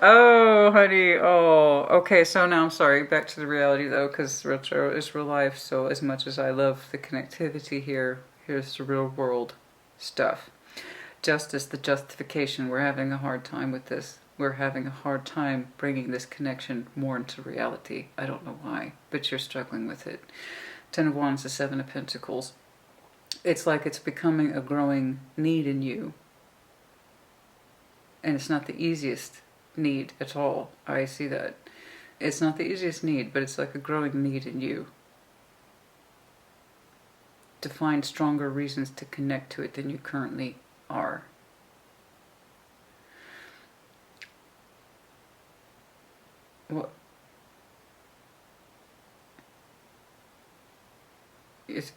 Oh, honey. Oh, okay. So now I'm sorry. Back to the reality though, because real tarot is real life. So as much as I love the connectivity here, here's the real world stuff. Justice, the justification. We're having a hard time with this. We're having a hard time bringing this connection more into reality. I don't know why, but you're struggling with it. 10 of Wands to 7 of Pentacles. It's like it's becoming a growing need in you. And it's not the easiest need at all. I see that. It's not the easiest need, but it's like a growing need in you. To find stronger reasons to connect to it than you currently are. What?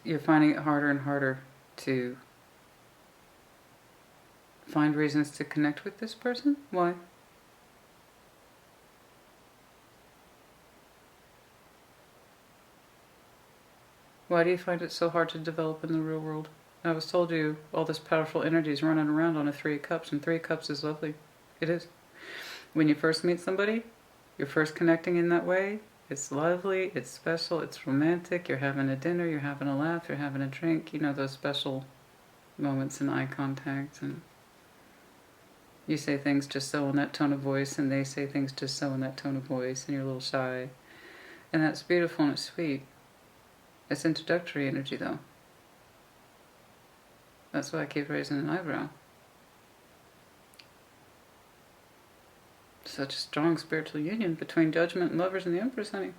you're finding it harder and harder to find reasons to connect with this person? Why? Why do you find it so hard to develop in the real world? I was told you all this powerful energy is running around on a 3 of Cups, and 3 of Cups is lovely. It is. When you first meet somebody, you're first connecting in that way. It's lovely, it's special, it's romantic. You're having a dinner, you're having a laugh, you're having a drink. You know, those special moments in eye contact, and you say things just so in that tone of voice, and they say things just so in that tone of voice, and you're a little shy. And that's beautiful and it's sweet. It's introductory energy, though. That's why I keep raising an eyebrow. Such a strong spiritual union between Judgment and Lovers and the Empress, honey.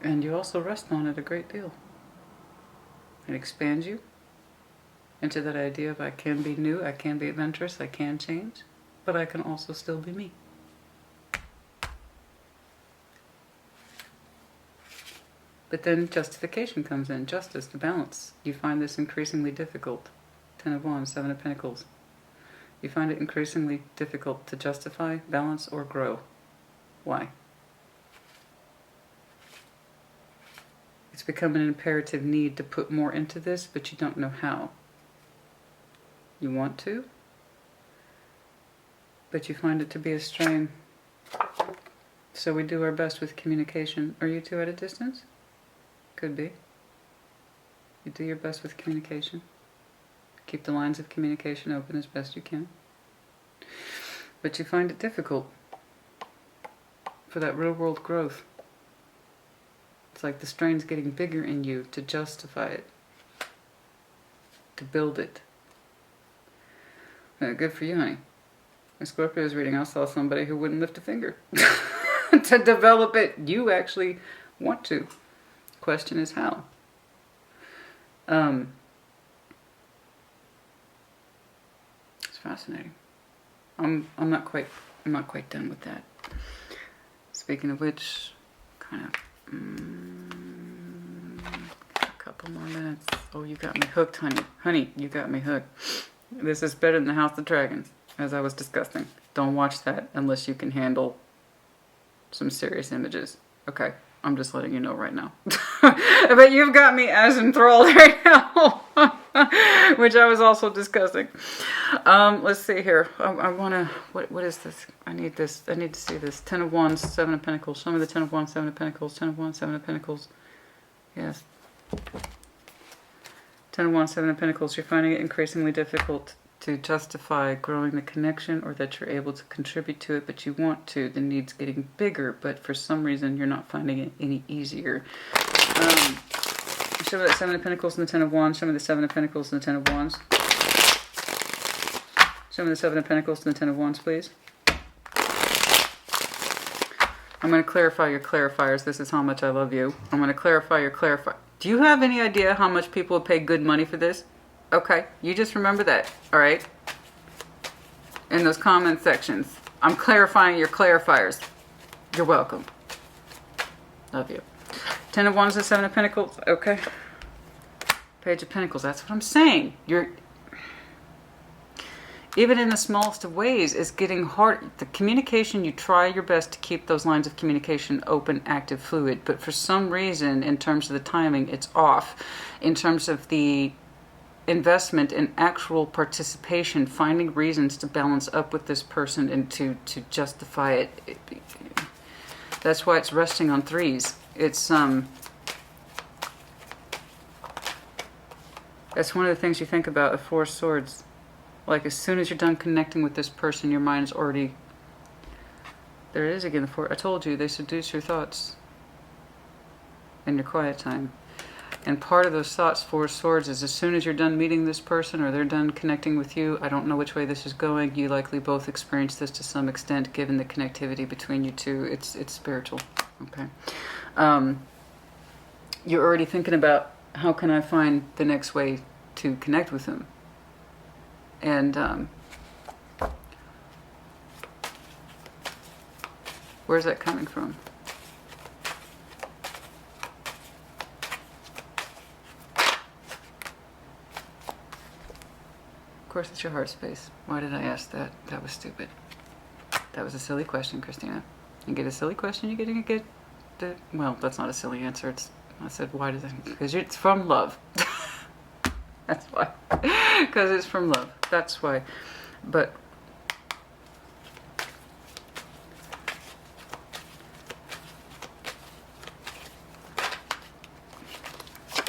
And you also rest on it a great deal. It expands you into that idea of I can be new, I can be adventurous, I can change, but I can also still be me. But then justification comes in, justice, the balance. You find this increasingly difficult. 10 of Wands, 7 of Pentacles. You find it increasingly difficult to justify, balance, or grow. Why? It's become an imperative need to put more into this, but you don't know how. You want to, but you find it to be a strain. So we do our best with communication. Are you two at a distance? Could be. You do your best with communication. Keep the lines of communication open as best you can. But you find it difficult for that real world growth. It's like the strain's getting bigger in you to justify it, to build it. Good for you, honey. When Scorpio was reading, I saw somebody who wouldn't lift a finger to develop it. You actually want to. Question is how. It's fascinating. I'm not quite done with that. Speaking of which, kind of a couple more minutes. Oh, you got me hooked, honey. Honey, you got me hooked. This is better than the House of Dragons, as I was discussing. Don't watch that unless you can handle some serious images. Okay. I'm just letting you know right now. But you've got me as enthralled right now. Which I was also discussing. Let's see here. I want to... What is this? I need this. I need to see this. 10 of Wands, 7 of Pentacles. Show me the 10 of Wands, 7 of Pentacles. 10 of Wands, 7 of Pentacles. Yes. 10 of Wands, 7 of Pentacles. You're finding it increasingly difficult to justify growing the connection, or that you're able to contribute to it, but you want to. The need's getting bigger, but for some reason you're not finding it any easier. Show me that 7 of Pentacles and the 10 of Wands. Show me the 7 of Pentacles and the 10 of Wands. Show me the 7 of Pentacles and the 10 of Wands, please. I'm going to clarify your clarifiers. This is how much I love you. I'm going to clarify your clarifier. Do you have any idea how much people would pay good money for this? Okay, you just remember that, all right? In those comment sections. I'm clarifying your clarifiers. You're welcome. Love you. 10 of Wands and 7 of Pentacles. Okay. Page of Pentacles. That's what I'm saying. You're... Even in the smallest of ways, it's getting hard. The communication, you try your best to keep those lines of communication open, active, fluid. But for some reason, in terms of the timing, it's off. In terms of the investment in actual participation, finding reasons to balance up with this person and to justify it. That's why it's resting on 3s. It's that's one of the things you think about, a 4 of Swords. Like as soon as you're done connecting with this person, your mind's already... There it is again, the 4. I told you, they seduce your thoughts in your quiet time. And part of those thoughts, 4 of Swords, is as soon as you're done meeting this person or they're done connecting with you, I don't know which way this is going. You likely both experience this to some extent, given the connectivity between you two. It's spiritual. Okay. You're already thinking about how can I find the next way to connect with him. And Where's that coming from? Of course, it's your heart space. Why did I ask that? That was stupid. That was a silly question, Christina. You get a silly question, you're getting a good... well, that's not a silly answer. I said, why does it... Because it's from love. That's why. Because it's from love. That's why. But...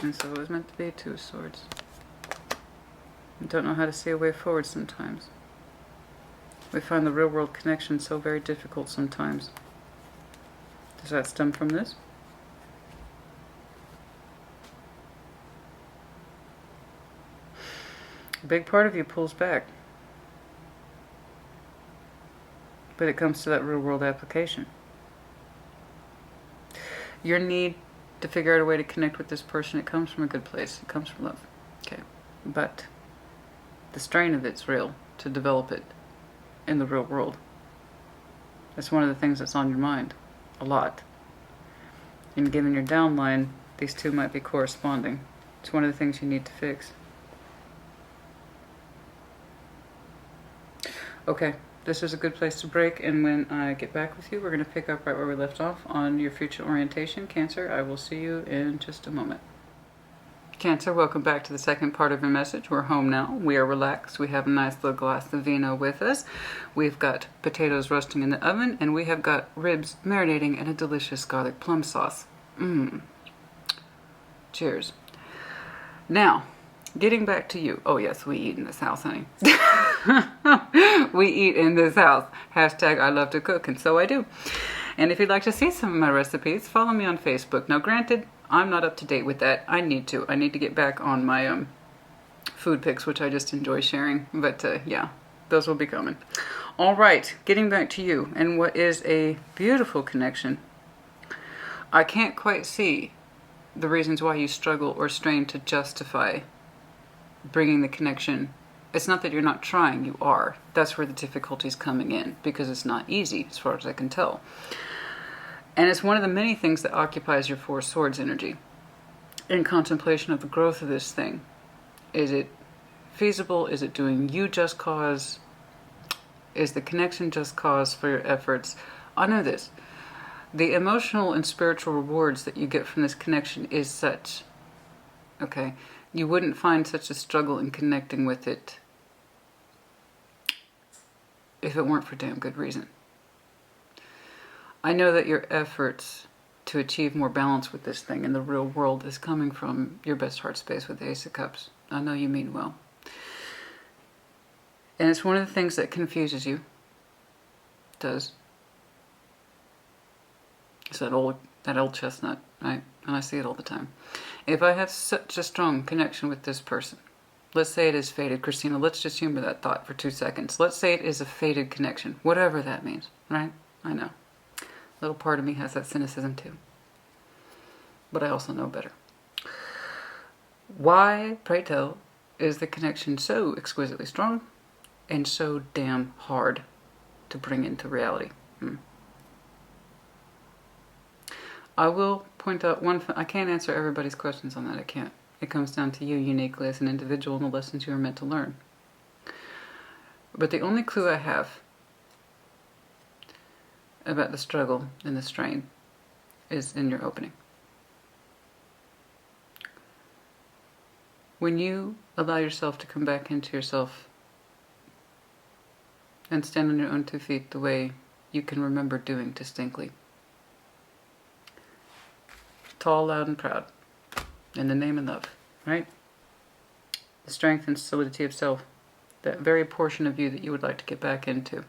and so it was meant to be 2 of Swords. I don't know how to see a way forward sometimes. We find the real world connection so very difficult sometimes. Does that stem from this? A big part of you pulls back. But it comes to that real world application. Your need to figure out a way to connect with this person, it comes from a good place. It comes from love. Okay. But the strain of it's real to develop it in the real world. That's one of the things that's on your mind a lot. And given your downline, these two might be corresponding. It's one of the things you need to fix. Okay, this is a good place to break, and when I get back with you, we're going to pick up right where we left off on your future orientation, Cancer. I will see you in just a moment. Cancer, welcome back to the second part of your message. We're home now. We are relaxed. We have a nice little glass of vino with us. We've got potatoes roasting in the oven, and we have got ribs marinating in a delicious garlic plum sauce. Cheers. Now, getting back to you. Oh yes, we eat in this house, honey. We eat in this house. Hashtag I love to cook, and so I do. And if you'd like to see some of my recipes, follow me on Facebook. Now granted, I'm not up to date with that. I need to get back on my food pics, which I just enjoy sharing. But yeah, those will be coming. All right, getting back to you and what is a beautiful connection. I can't quite see the reasons why you struggle or strain to justify bringing the connection. It's not that you're not trying, you are. That's where the difficulty's coming in, because it's not easy, as far as I can tell. And it's one of the many things that occupies your 4 Swords energy. In contemplation of the growth of this thing. Is it feasible? Is it doing you just cause? Is the connection just cause for your efforts? I know this. The emotional and spiritual rewards that you get from this connection is such. Okay? You wouldn't find such a struggle in connecting with it if it weren't for damn good reason. I know that your efforts to achieve more balance with this thing in the real world is coming from your best heart space with the Ace of Cups. I know you mean well. And it's one of the things that confuses you. It does. It's that old chestnut, right? And I see it all the time. If I have such a strong connection with this person, let's say it is fated. Christina, let's just humor that thought for 2 seconds. Let's say it is a fated connection, whatever that means, right? I know. A little part of me has that cynicism too. But I also know better. Why, pray tell, is the connection so exquisitely strong and so damn hard to bring into reality? I will point out one thing. I can't answer everybody's questions on that. I can't. It comes down to you uniquely as an individual and the lessons you are meant to learn. But the only clue I have about the struggle and the strain is in your opening. When you allow yourself to come back into yourself and stand on your own 2 feet the way you can remember doing distinctly. Tall, loud, and proud. In the name of love, right? The strength and solidity of self. That very portion of you that you would like to get back into.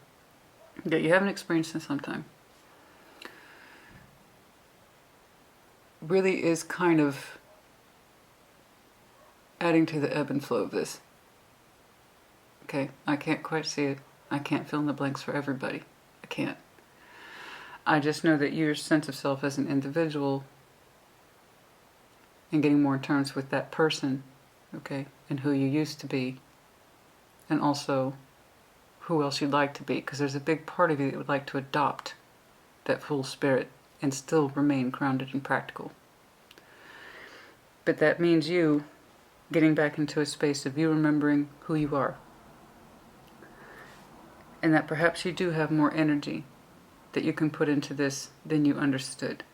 That you haven't experienced in some time. Really is kind of adding to the ebb and flow of this. Okay, I can't quite see it. I can't fill in the blanks for everybody. I can't. I just know that your sense of self as an individual and getting more in terms with that person, okay, and who you used to be, and also who else you'd like to be, because there's a big part of you that would like to adopt that full spirit, and still remain grounded and practical. But that means you getting back into a space of you remembering who you are. And that perhaps you do have more energy that you can put into this than you understood.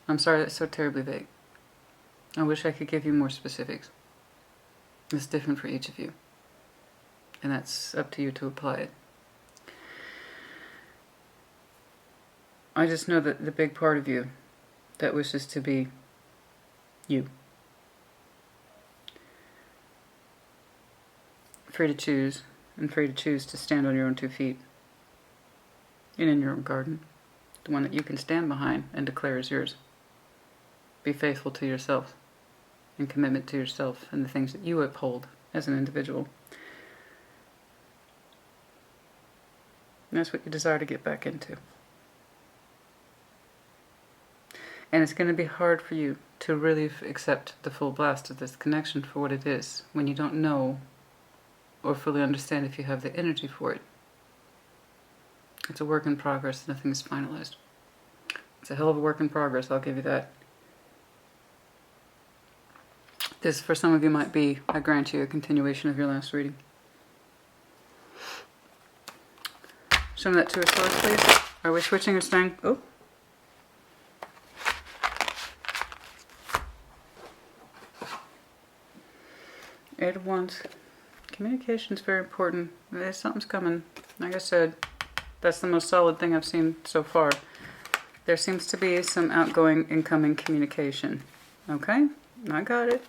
I'm sorry that's so terribly vague. I wish I could give you more specifics. It's different for each of you. And that's up to you to apply it. I just know that the big part of you that wishes to be you. Free to choose, and free to choose to stand on your own 2 feet. And in your own garden. The one that you can stand behind and declare is yours. Be faithful to yourself. And commitment to yourself and the things that you uphold as an individual. And that's what you desire to get back into. And it's going to be hard for you to really accept the full blast of this connection for what it is when you don't know or fully understand if you have the energy for it. It's a work in progress. Nothing is finalized. It's a hell of a work in progress, I'll give you that. This, for some of you, might be, I grant you, a continuation of your last reading. Show me that 2 of Swords, please. Are we switching or staying? Oh. Eight of Wands. Communication is very important. Something's coming. Like I said, that's the most solid thing I've seen so far. There seems to be some outgoing, incoming communication. Okay? I got it.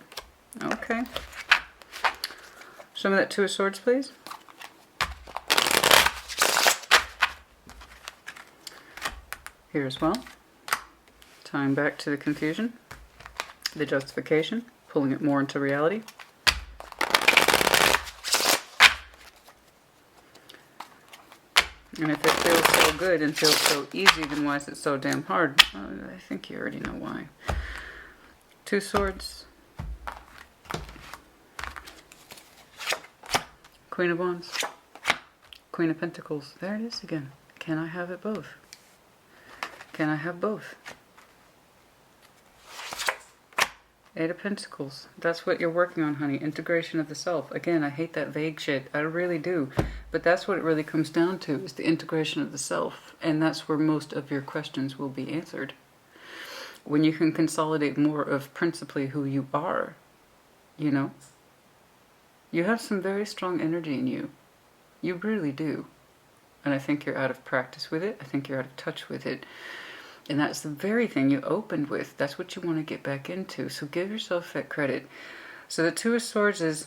Okay. Show me that 2 of Swords, please. Here as well. Tying back to the confusion, the justification, pulling it more into reality. And if it feels so good and feels so easy, then why is it so damn hard? I think you already know why. 2 Swords. Queen of Wands. Queen of Pentacles. There it is again. Can I have it both? Can I have both? 8 of Pentacles. That's what you're working on, honey. Integration of the self. Again, I hate that vague shit. I really do. But that's what it really comes down to, is the integration of the self. And that's where most of your questions will be answered. When you can consolidate more of principally who you are, you know. You have some very strong energy in you. You really do. And I think you're out of practice with it. I think you're out of touch with it. And that's the very thing you opened with. That's what you want to get back into. So give yourself that credit. So the 2 of Swords is,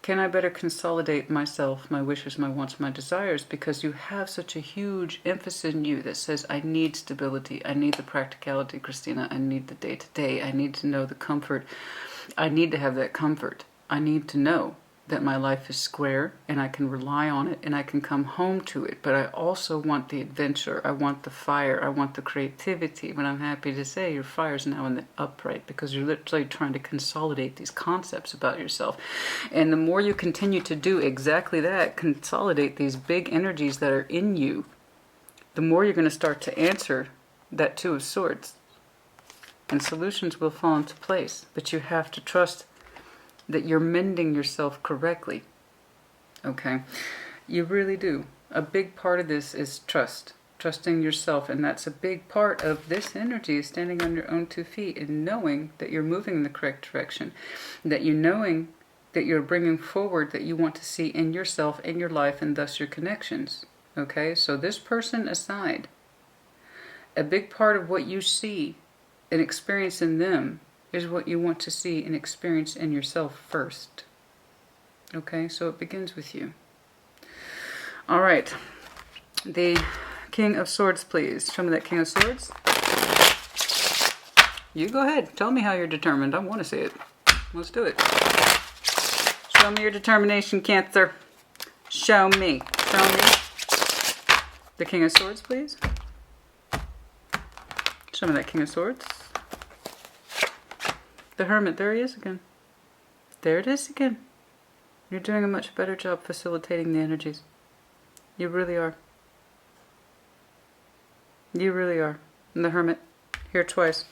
can I better consolidate myself, my wishes, my wants, my desires? Because you have such a huge emphasis in you that says, I need stability. I need the practicality, Christina. I need the day-to-day. I need to know the comfort. I need to have that comfort. I need to know that my life is square and I can rely on it and I can come home to it. But I also want the adventure. I want the fire. I want the creativity. But I'm happy to say your fire's now in the upright, because you're literally trying to consolidate these concepts about yourself. And the more you continue to do exactly that, consolidate these big energies that are in you, the more you're going to start to answer that 2 of Swords. And solutions will fall into place. But you have to trust that you're mending yourself correctly. Okay? You really do. A big part of this is trust. Trusting yourself. And that's a big part of this energy, is standing on your own 2 feet and knowing that you're moving in the correct direction. That you're knowing that you're bringing forward that you want to see in yourself, in your life, and thus your connections. Okay? So this person aside, a big part of what you see and experience in them is what you want to see and experience in yourself first. Okay, so it begins with you. All right, the King of Swords, please. Show me that King of Swords. You go ahead. Tell me how you're determined. I want to see it. Let's do it. Show me your determination, Cancer. Show me. Show me. The King of Swords, please. Show me that King of Swords. The Hermit, there he is again. There it is again. You're doing a much better job facilitating the energies. You really are. You really are. And the Hermit, here twice.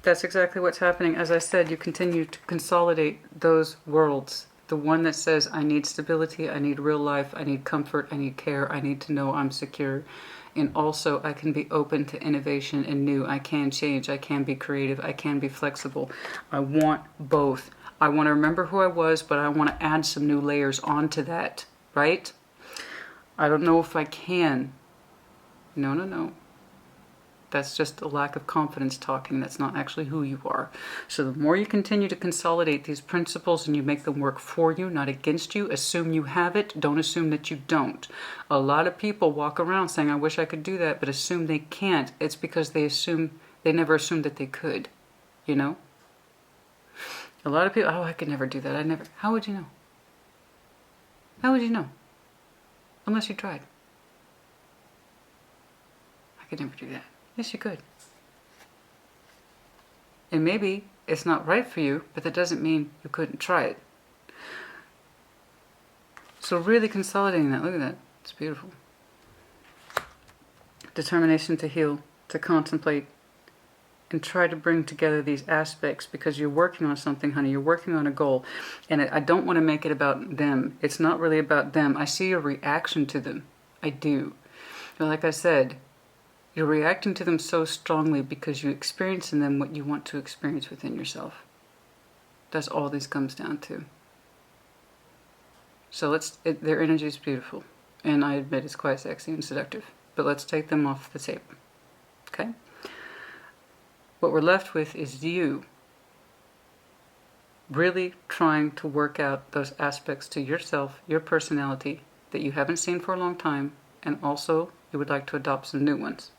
That's exactly what's happening. As I said, you continue to consolidate those worlds. The one that says, I need stability, I need real life, I need comfort, I need care, I need to know I'm secure. And also, I can be open to innovation and new. I can change, I can be creative, I can be flexible. I want both. I want to remember who I was, but I want to add some new layers onto that, right? I don't know if I can. No, no, no. That's just a lack of confidence talking. That's not actually who you are. So the more you continue to consolidate these principles and you make them work for you, not against you, assume you have it. Don't assume that you don't. A lot of people walk around saying, I wish I could do that, but assume they can't. It's because they never assumed that they could, you know? A lot of people, oh, I could never do that. How would you know? How would you know? Unless you tried. I could never do that. Yes, you could. And maybe it's not right for you, but that doesn't mean you couldn't try it. So really consolidating that, look at that. It's beautiful. Determination to heal, to contemplate, and try to bring together these aspects because you're working on something, honey. You're working on a goal. And I don't want to make it about them. It's not really about them. I see your reaction to them. I do. But like I said, you're reacting to them so strongly because you experience in them what you want to experience within yourself. That's all this comes down to. So their energy is beautiful. And I admit it's quite sexy and seductive. But let's take them off the table. Okay? What we're left with is you really trying to work out those aspects to yourself, your personality, that you haven't seen for a long time, and also you would like to adopt some new ones.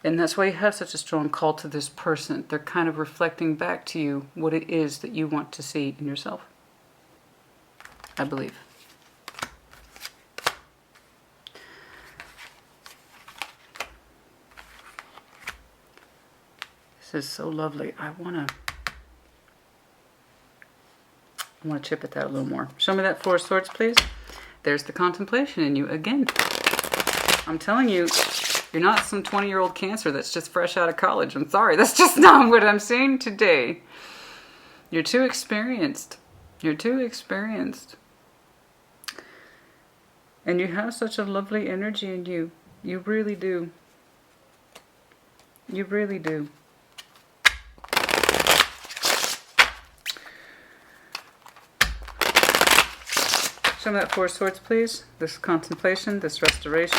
And that's why you have such a strong call to this person. They're kind of reflecting back to you what it is that you want to see in yourself. I believe. This is so lovely. I want to chip at that a little more. Show me that Four of Swords, please. There's the contemplation in you again. I'm telling you, you're not some 20-year-old Cancer that's just fresh out of college. I'm sorry, that's just not what I'm saying today. You're too experienced. You're too experienced. And you have such a lovely energy in you. You really do. You really do. Show me that Four of Swords, please. This contemplation, this restoration,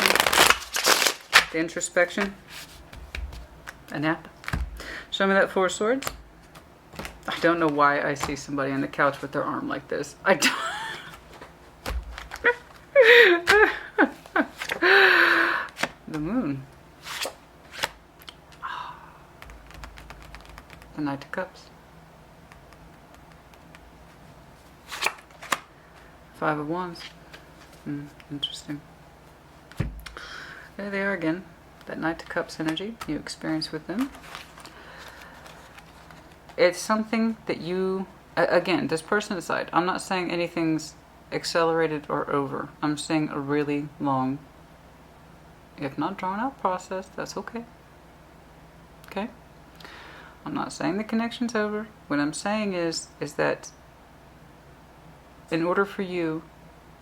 the introspection, a nap. Show me that Four of Swords. I don't know why I see somebody on the couch with their arm like this. I don't. The moon. The Knight of Cups. Five of Wands. Interesting. There they are again. That Knight of Cups energy you experience with them. It's something that you, again, this person aside, I'm not saying anything's accelerated or over. I'm saying a really long, if not drawn out process. That's okay. Okay? I'm not saying the connection's over. What I'm saying is that in order for you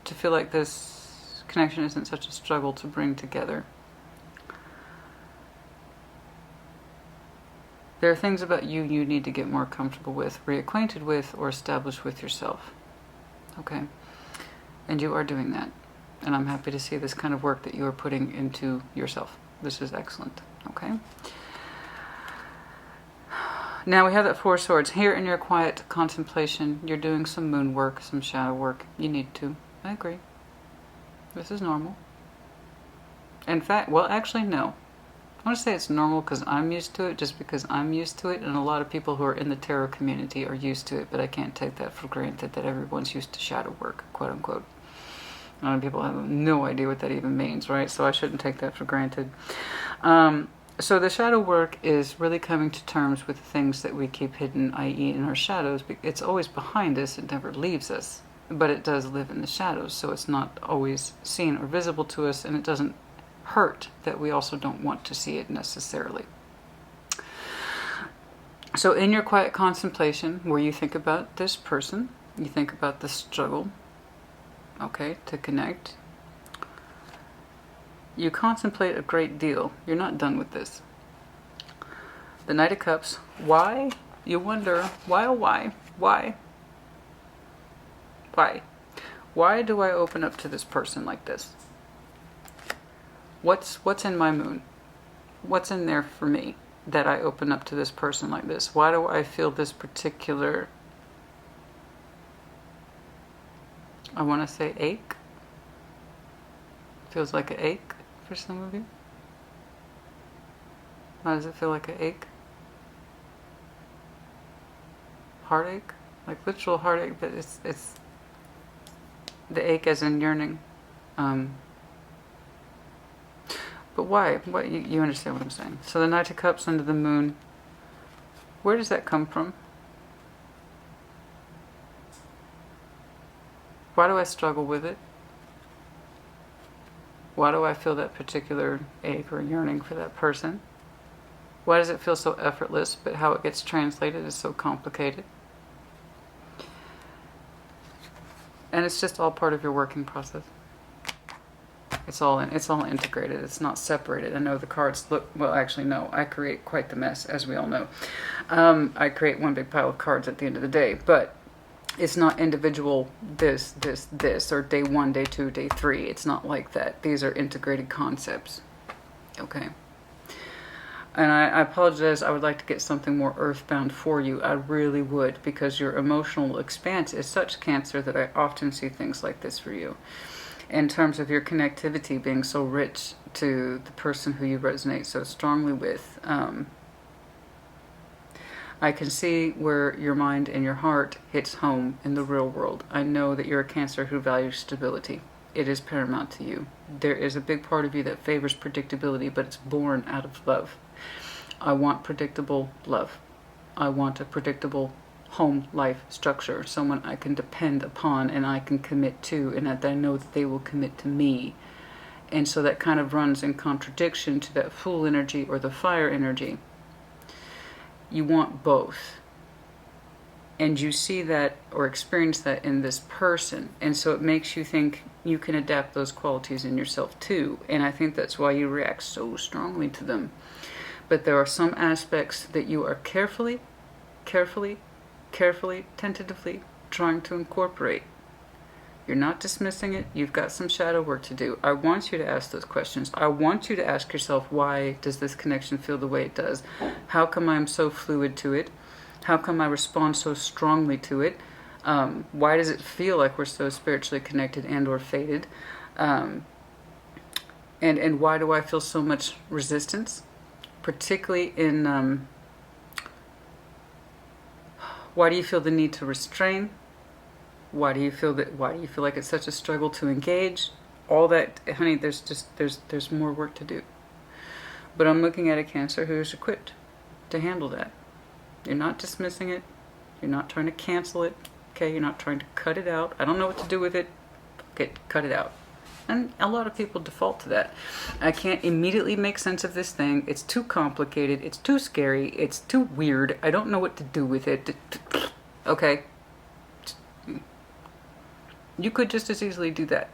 to feel like this connection isn't such a struggle to bring together, there are things about you need to get more comfortable with, reacquainted with, or establish with yourself. Okay? And you are doing that. And I'm happy to see this kind of work that you are putting into yourself. This is excellent. Okay? Now we have that Four of Swords. Here in your quiet contemplation, you're doing some moon work, some shadow work. You need to. I agree. This is normal. In fact, well, actually, no. I want to say it's normal because I'm used to it, just because I'm used to it, and a lot of people who are in the tarot community are used to it, but I can't take that for granted that everyone's used to shadow work, quote unquote. A lot of people have no idea what that even means, right? So I shouldn't take that for granted. So the shadow work is really coming to terms with the things that we keep hidden, i.e. in our shadows. It's always behind us, it never leaves us, but it does live in the shadows, so it's not always seen or visible to us, and it doesn't hurt that we also don't want to see it necessarily. So in your quiet contemplation, where you think about this person, you think about the struggle, okay, to connect, you contemplate a great deal. You're not done with this. The Knight of Cups. Why? You wonder, why, oh why? Why? Why? Why do I open up to this person like this? What's in my moon? What's in there for me that I open up to this person like this? Why do I feel this particular, I want to say ache? Feels like an ache for some of you. Why does it feel like an ache? Heartache? Like literal heartache, but it's the ache as in yearning. But why? What you understand what I'm saying. So the Knight of Cups under the moon, where does that come from? Why do I struggle with it? Why do I feel that particular ache or yearning for that person? Why does it feel so effortless, but how it gets translated is so complicated? And it's just all part of your working process. It's all integrated. It's not separated. I know the cards look, well, actually, no. I create quite the mess, as we all know. I create one big pile of cards at the end of the day, but it's not individual this, or day 1, day 2, day 3. It's not like that. These are integrated concepts. Okay. And I apologize, I would like to get something more earthbound for you. I really would, because your emotional expanse is such Cancer that I often see things like this for you. In terms of your connectivity being so rich to the person who you resonate so strongly with, I can see where your mind and your heart hits home in the real world. I know that you're a Cancer who values stability. It is paramount to you. There is a big part of you that favors predictability, but it's born out of love. I want predictable love. I want a predictable home life structure, someone I can depend upon and I can commit to, and that I know that they will commit to me. And so that kind of runs in contradiction to that Fool energy or the fire energy. You want both. And you see that or experience that in this person. And so it makes you think you can adapt those qualities in yourself too. And I think that's why you react so strongly to them. But there are some aspects that you are carefully, tentatively trying to incorporate. You're not dismissing it. You've got some shadow work to do. I want you to ask those questions. I want you to ask yourself, why does this connection feel the way it does? How come I'm so fluid to it? How come I respond so strongly to it? Why does it feel like we're so spiritually connected and or fated? And why do I feel so much resistance? Particularly in... why do you feel the need to restrain? Why do you feel like it's such a struggle to engage? All that, honey, there's more work to do. But I'm looking at a Cancer who's equipped to handle that. You're not dismissing it. You're not trying to cancel it. Okay, you're not trying to cut it out. I don't know what to do with it. Okay, cut it out. And a lot of people default to that. I can't immediately make sense of this thing. It's too complicated. It's too scary. It's too weird. I don't know what to do with it. Okay. You could just as easily do that.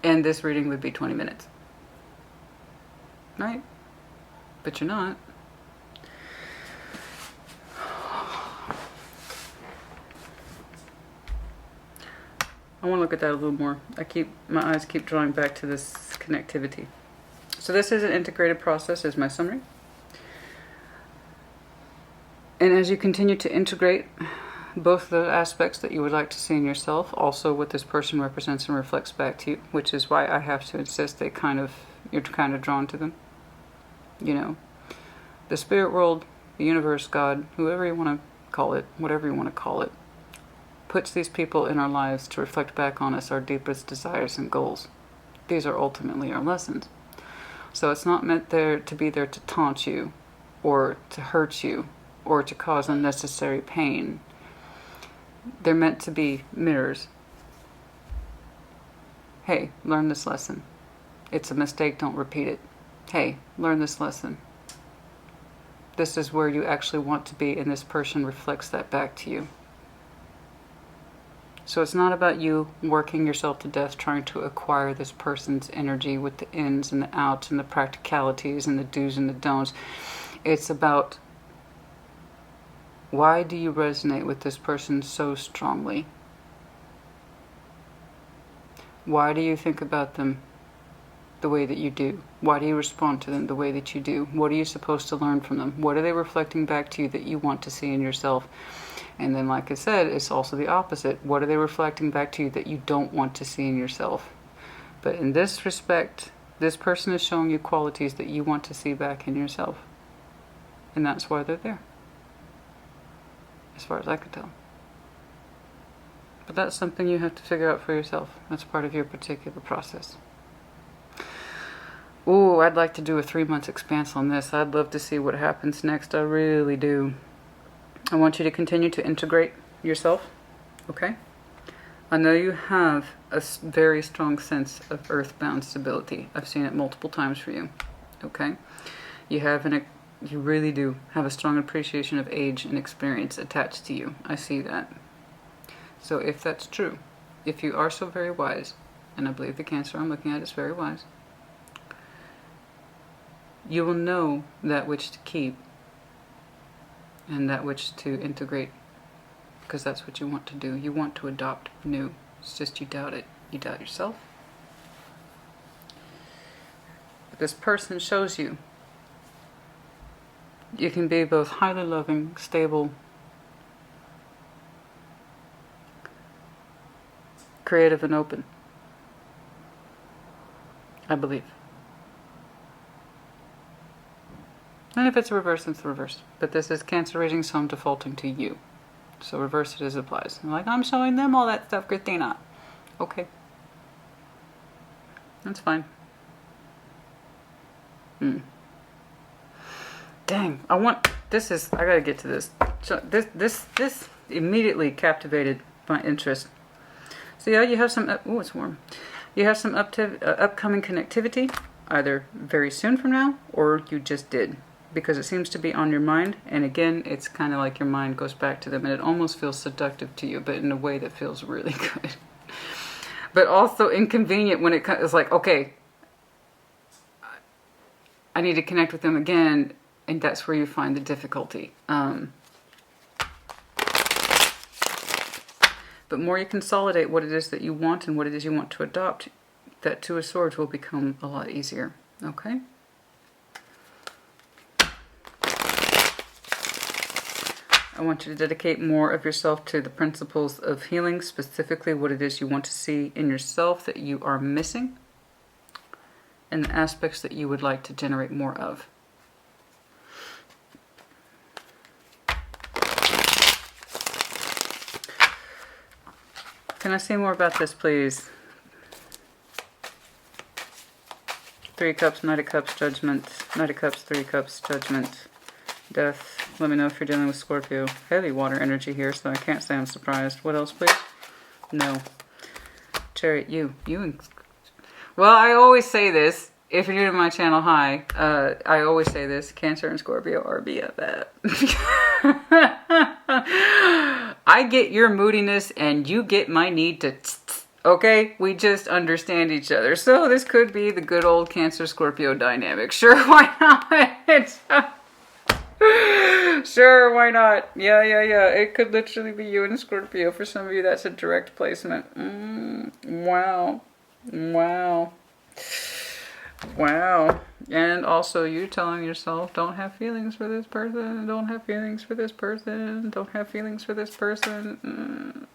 And this reading would be 20 minutes. Right? But you're not. I want to look at that a little more. My eyes keep drawing back to this connectivity. So this is an integrated process, is my summary. And as you continue to integrate both the aspects that you would like to see in yourself, also what this person represents and reflects back to you, which is why I have to insist you're kind of drawn to them. You know, the spirit world, the universe, God, whoever you want to call it, whatever you want to call it, puts these people in our lives to reflect back on us our deepest desires and goals. These are ultimately our lessons. So it's not meant to be there to taunt you or to hurt you or to cause unnecessary pain. They're meant to be mirrors. Hey, learn this lesson. It's a mistake, don't repeat it. Hey, learn this lesson. This is where you actually want to be, and this person reflects that back to you. So it's not about you working yourself to death trying to acquire this person's energy with the ins and the outs and the practicalities and the do's and the don'ts. It's about, why do you resonate with this person so strongly? Why do you think about them the way that you do? Why do you respond to them the way that you do? What are you supposed to learn from them? What are they reflecting back to you that you want to see in yourself? And then, like I said, it's also the opposite. What are they reflecting back to you that you don't want to see in yourself? But in this respect, this person is showing you qualities that you want to see back in yourself. And that's why they're there, as far as I could tell. But that's something you have to figure out for yourself. That's part of your particular process. Ooh, I'd like to do a 3-month expanse on this. I'd love to see what happens next. I really do. I want you to continue to integrate yourself, okay? I know you have a very strong sense of earthbound stability. I've seen it multiple times for you, okay? You really do have a strong appreciation of age and experience attached to you. I see that. So if that's true, if you are so very wise, and I believe the Cancer I'm looking at is very wise, you will know that which to keep and that which to integrate, because that's what you want to do. You want to adopt new. It's just you doubt it. You doubt yourself. But this person shows you you can be both highly loving, stable, creative, and open. I believe. And if it's a reverse, it's the reverse. But this is Cancer raising, so I'm defaulting to you. So reverse it as applies. I'm like, I'm showing them all that stuff, Christina. Okay. That's fine. Dang, I gotta get to this. So this immediately captivated my interest. So yeah, you have some, it's warm. You have some upcoming connectivity, either very soon from now, or you just did. Because it seems to be on your mind, and again, it's kind of like your mind goes back to them, and it almost feels seductive to you, but in a way that feels really good. But also inconvenient when it's like, okay, I need to connect with them again, and that's where you find the difficulty. But more you consolidate what it is that you want and what it is you want to adopt, that Two of Swords will become a lot easier, okay? I want you to dedicate more of yourself to the principles of healing, specifically what it is you want to see in yourself that you are missing, and the aspects that you would like to generate more of. Can I say more about this, please? 3 Cups, Knight of Cups, Judgment. Knight of Cups, 3 Cups, Judgment. Death. Let me know if you're dealing with Scorpio. Heavy water energy here, so I can't say I'm surprised. What else, please? No. Chariot, you. Well, I always say this. If you're new to my channel, hi. I always say this. Cancer and Scorpio are BFF. I get your moodiness and you get my need to... Okay? We just understand each other. So this could be the good old Cancer-Scorpio dynamic. Sure, why not? Sure, why not? Yeah. It could literally be you and Scorpio. For some of you, that's a direct placement. Wow. And also you telling yourself, don't have feelings for this person, don't have feelings for this person, don't have feelings for this person.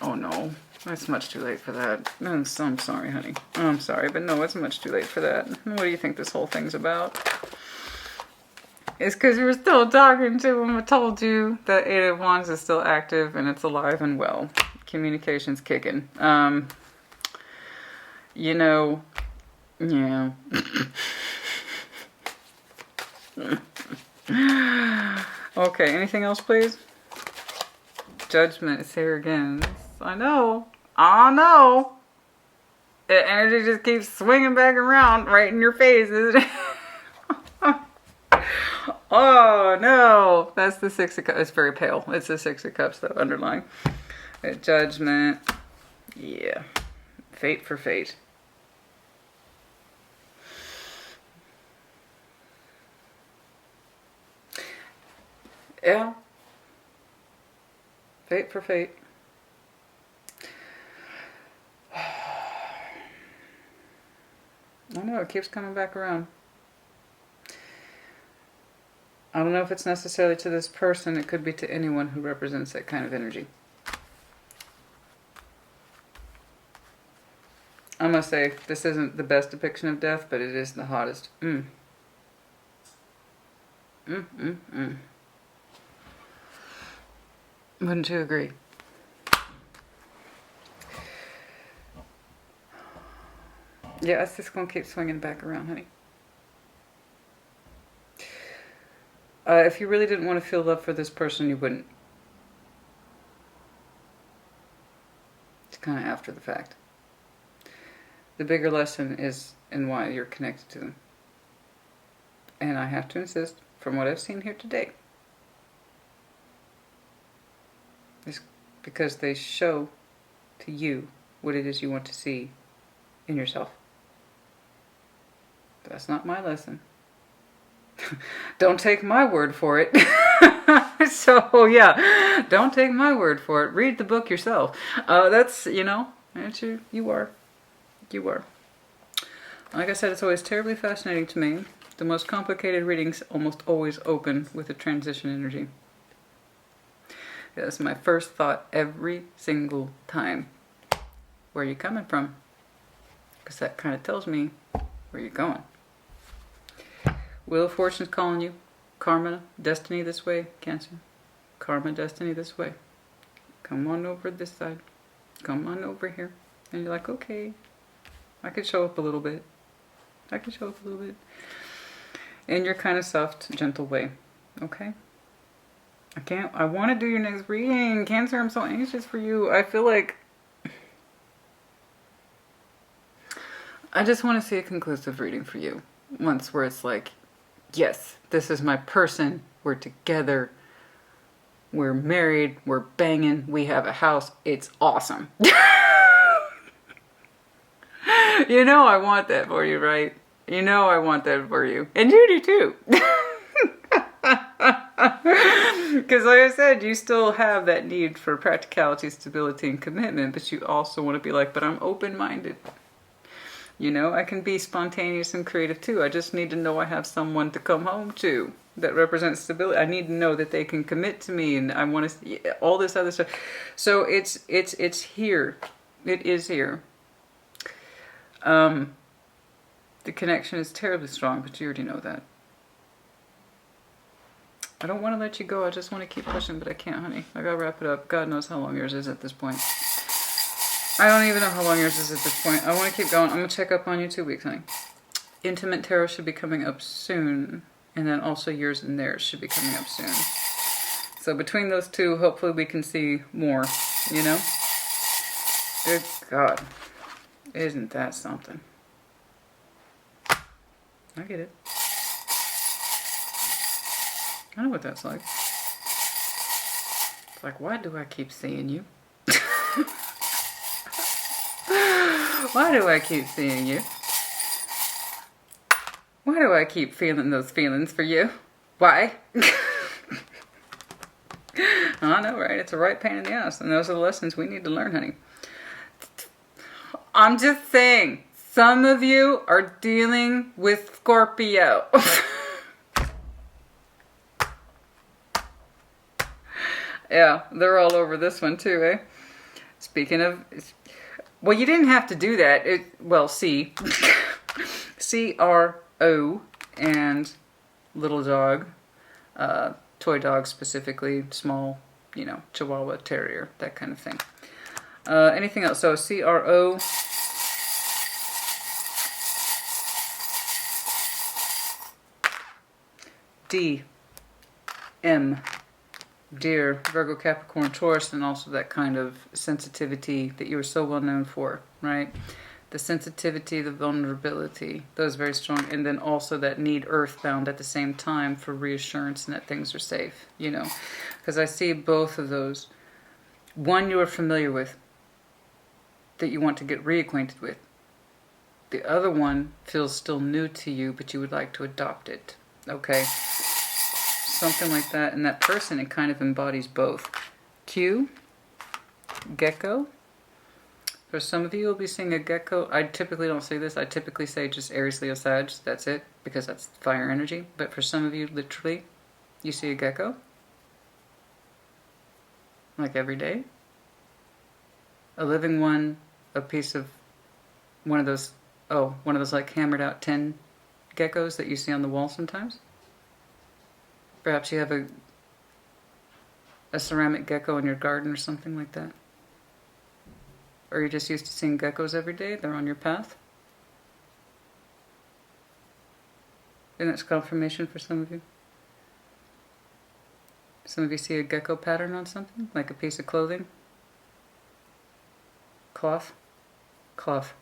Oh no. It's much too late for that. I'm sorry, honey. I'm sorry, but no, it's much too late for that. What do you think this whole thing's about? It's because you were still talking to him. I told you that 8 of Wands is still active and it's alive and well. Communication's kicking. You know, yeah. Okay, anything else, please? Judgment is here again. I know. The energy just keeps swinging back around right in your face, isn't it? Oh, no. That's the Six of Cups. It's very pale. It's the Six of Cups, though, underlying. Judgment. Yeah. Fate for fate. Yeah. Fate for fate. I know, it keeps coming back around. I don't know if it's necessarily to this person. It could be to anyone who represents that kind of energy. I must say, this isn't the best depiction of death, but it is the hottest. Wouldn't you agree? Yeah, it's just going to keep swinging back around, honey. If you really didn't want to feel love for this person, you wouldn't. It's kind of after the fact. The bigger lesson is in why you're connected to them. And I have to insist, from what I've seen here today, is because they show to you what it is you want to see in yourself. That's not my lesson. Don't take my word for it. So, yeah, don't take my word for it. Read the book yourself. That's, you know, you are. You are. Like I said, it's always terribly fascinating to me. The most complicated readings almost always open with a transition energy. That's my first thought every single time. Where are you coming from? Because that kind of tells me where you're going. Wheel of Fortune's calling you. Karma, destiny this way, Cancer. Karma, destiny this way. Come on over this side. Come on over here. And you're like, okay, I could show up a little bit. I could show up a little bit. In your kind of soft, gentle way. Okay? I want to do your next reading. Cancer, I'm so anxious for you. I feel like I just want to see a conclusive reading for you. Once where it's like, yes, this is my person. We're together. We're married. We're banging. We have a house. It's awesome. You know I want that for you, right? You know I want that for you. And you do too. Because like I said, you still have that need for practicality, stability, and commitment. But you also want to be like, but I'm open-minded. You know, I can be spontaneous and creative too. I just need to know I have someone to come home to that represents stability. I need to know that they can commit to me, and I want to see all this other stuff. So it's here. It is here. The connection is terribly strong, but you already know that. I don't want to let you go. I just want to keep pushing, but I can't, honey. I gotta wrap it up. God knows how long yours is at this point. I don't even know how long yours is at this point. I want to keep going. I'm going to check up on you 2 weeks, honey. Intimate Tarot should be coming up soon. And then also yours and theirs should be coming up soon. So between those two, hopefully we can see more, you know? Good God. Isn't that something? I get it. I know what that's like. It's like, why do I keep seeing you? Why do I keep seeing you? Why do I keep feeling those feelings for you? Why? I know, right? It's a right pain in the ass. And those are the lessons we need to learn, honey. I'm just saying, some of you are dealing with Scorpio. Yeah, they're all over this one too, eh? Speaking of... Well, you didn't have to do that. C. C-R-O and little dog. Toy dog specifically. Small, you know, Chihuahua, Terrier, that kind of thing. Anything else? So C-R-O... D. M. Dear Virgo, Capricorn, Taurus, and also that kind of sensitivity that you were so well known for, right? The sensitivity, the vulnerability, those very strong. And then also that need earthbound at the same time for reassurance and that things are safe, you know. Because I see both of those. One you are familiar with, that you want to get reacquainted with. The other one feels still new to you, but you would like to adopt it. Okay? Something like that. And that person, it kind of embodies both. Q, gecko. For some of you, you'll be seeing a gecko. I typically don't say this. I typically say just Aries, Leo, Sag. That's it, because that's fire energy. But for some of you, literally, you see a gecko. Like every day. A living one, a piece of one of those like hammered out tin geckos that you see on the wall sometimes. Perhaps you have a ceramic gecko in your garden or something like that. Or you're just used to seeing geckos every day. They're on your path. And that's confirmation for some of you. Some of you see a gecko pattern on something, like a piece of clothing. Cloth. Cloth.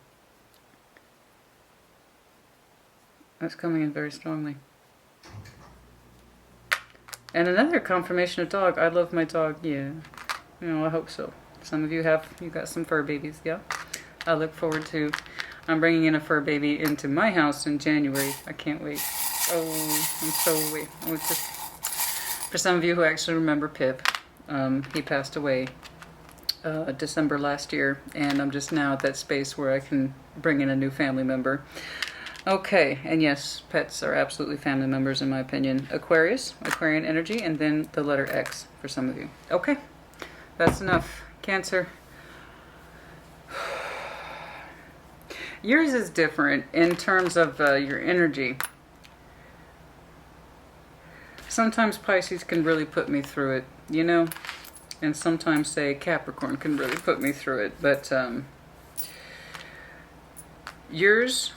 That's coming in very strongly. And another confirmation of dog. I love my dog. Yeah. You know, I hope so. Some of you got some fur babies. Yeah. I look forward to, I'm bringing in a fur baby into my house in January. I can't wait. Oh, I'm so wait. For some of you who actually remember Pip, he passed away December last year, and I'm just now at that space where I can bring in a new family member. Okay, and yes, pets are absolutely family members in my opinion. Aquarius, Aquarian energy, and then the letter X for some of you. Okay, that's enough. Cancer. Yours is different in terms of your energy. Sometimes Pisces can really put me through it, you know? And sometimes, say, Capricorn can really put me through it. But yours,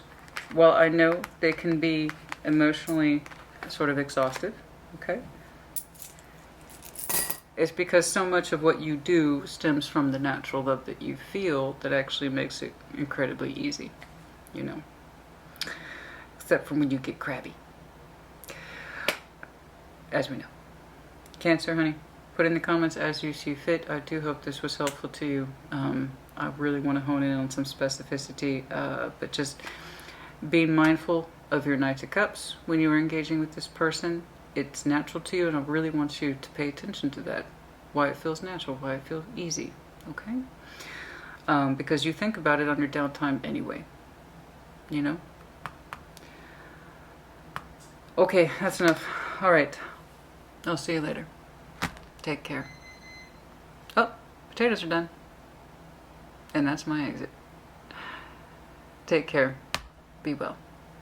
while I know they can be emotionally sort of exhaustive, okay? It's because so much of what you do stems from the natural love that you feel that actually makes it incredibly easy, you know? Except for when you get crabby. As we know. Cancer, honey, put in the comments as you see fit. I do hope this was helpful to you. I really want to hone in on some specificity, but just being mindful of your Knight of Cups when you are engaging with this person. It's natural to you, and I really want you to pay attention to that. Why it feels natural, why it feels easy, okay? Because you think about it on your downtime anyway, you know? Okay, that's enough. All right. I'll see you later. Take care. Oh, potatoes are done. And that's my exit. Take care. Be well.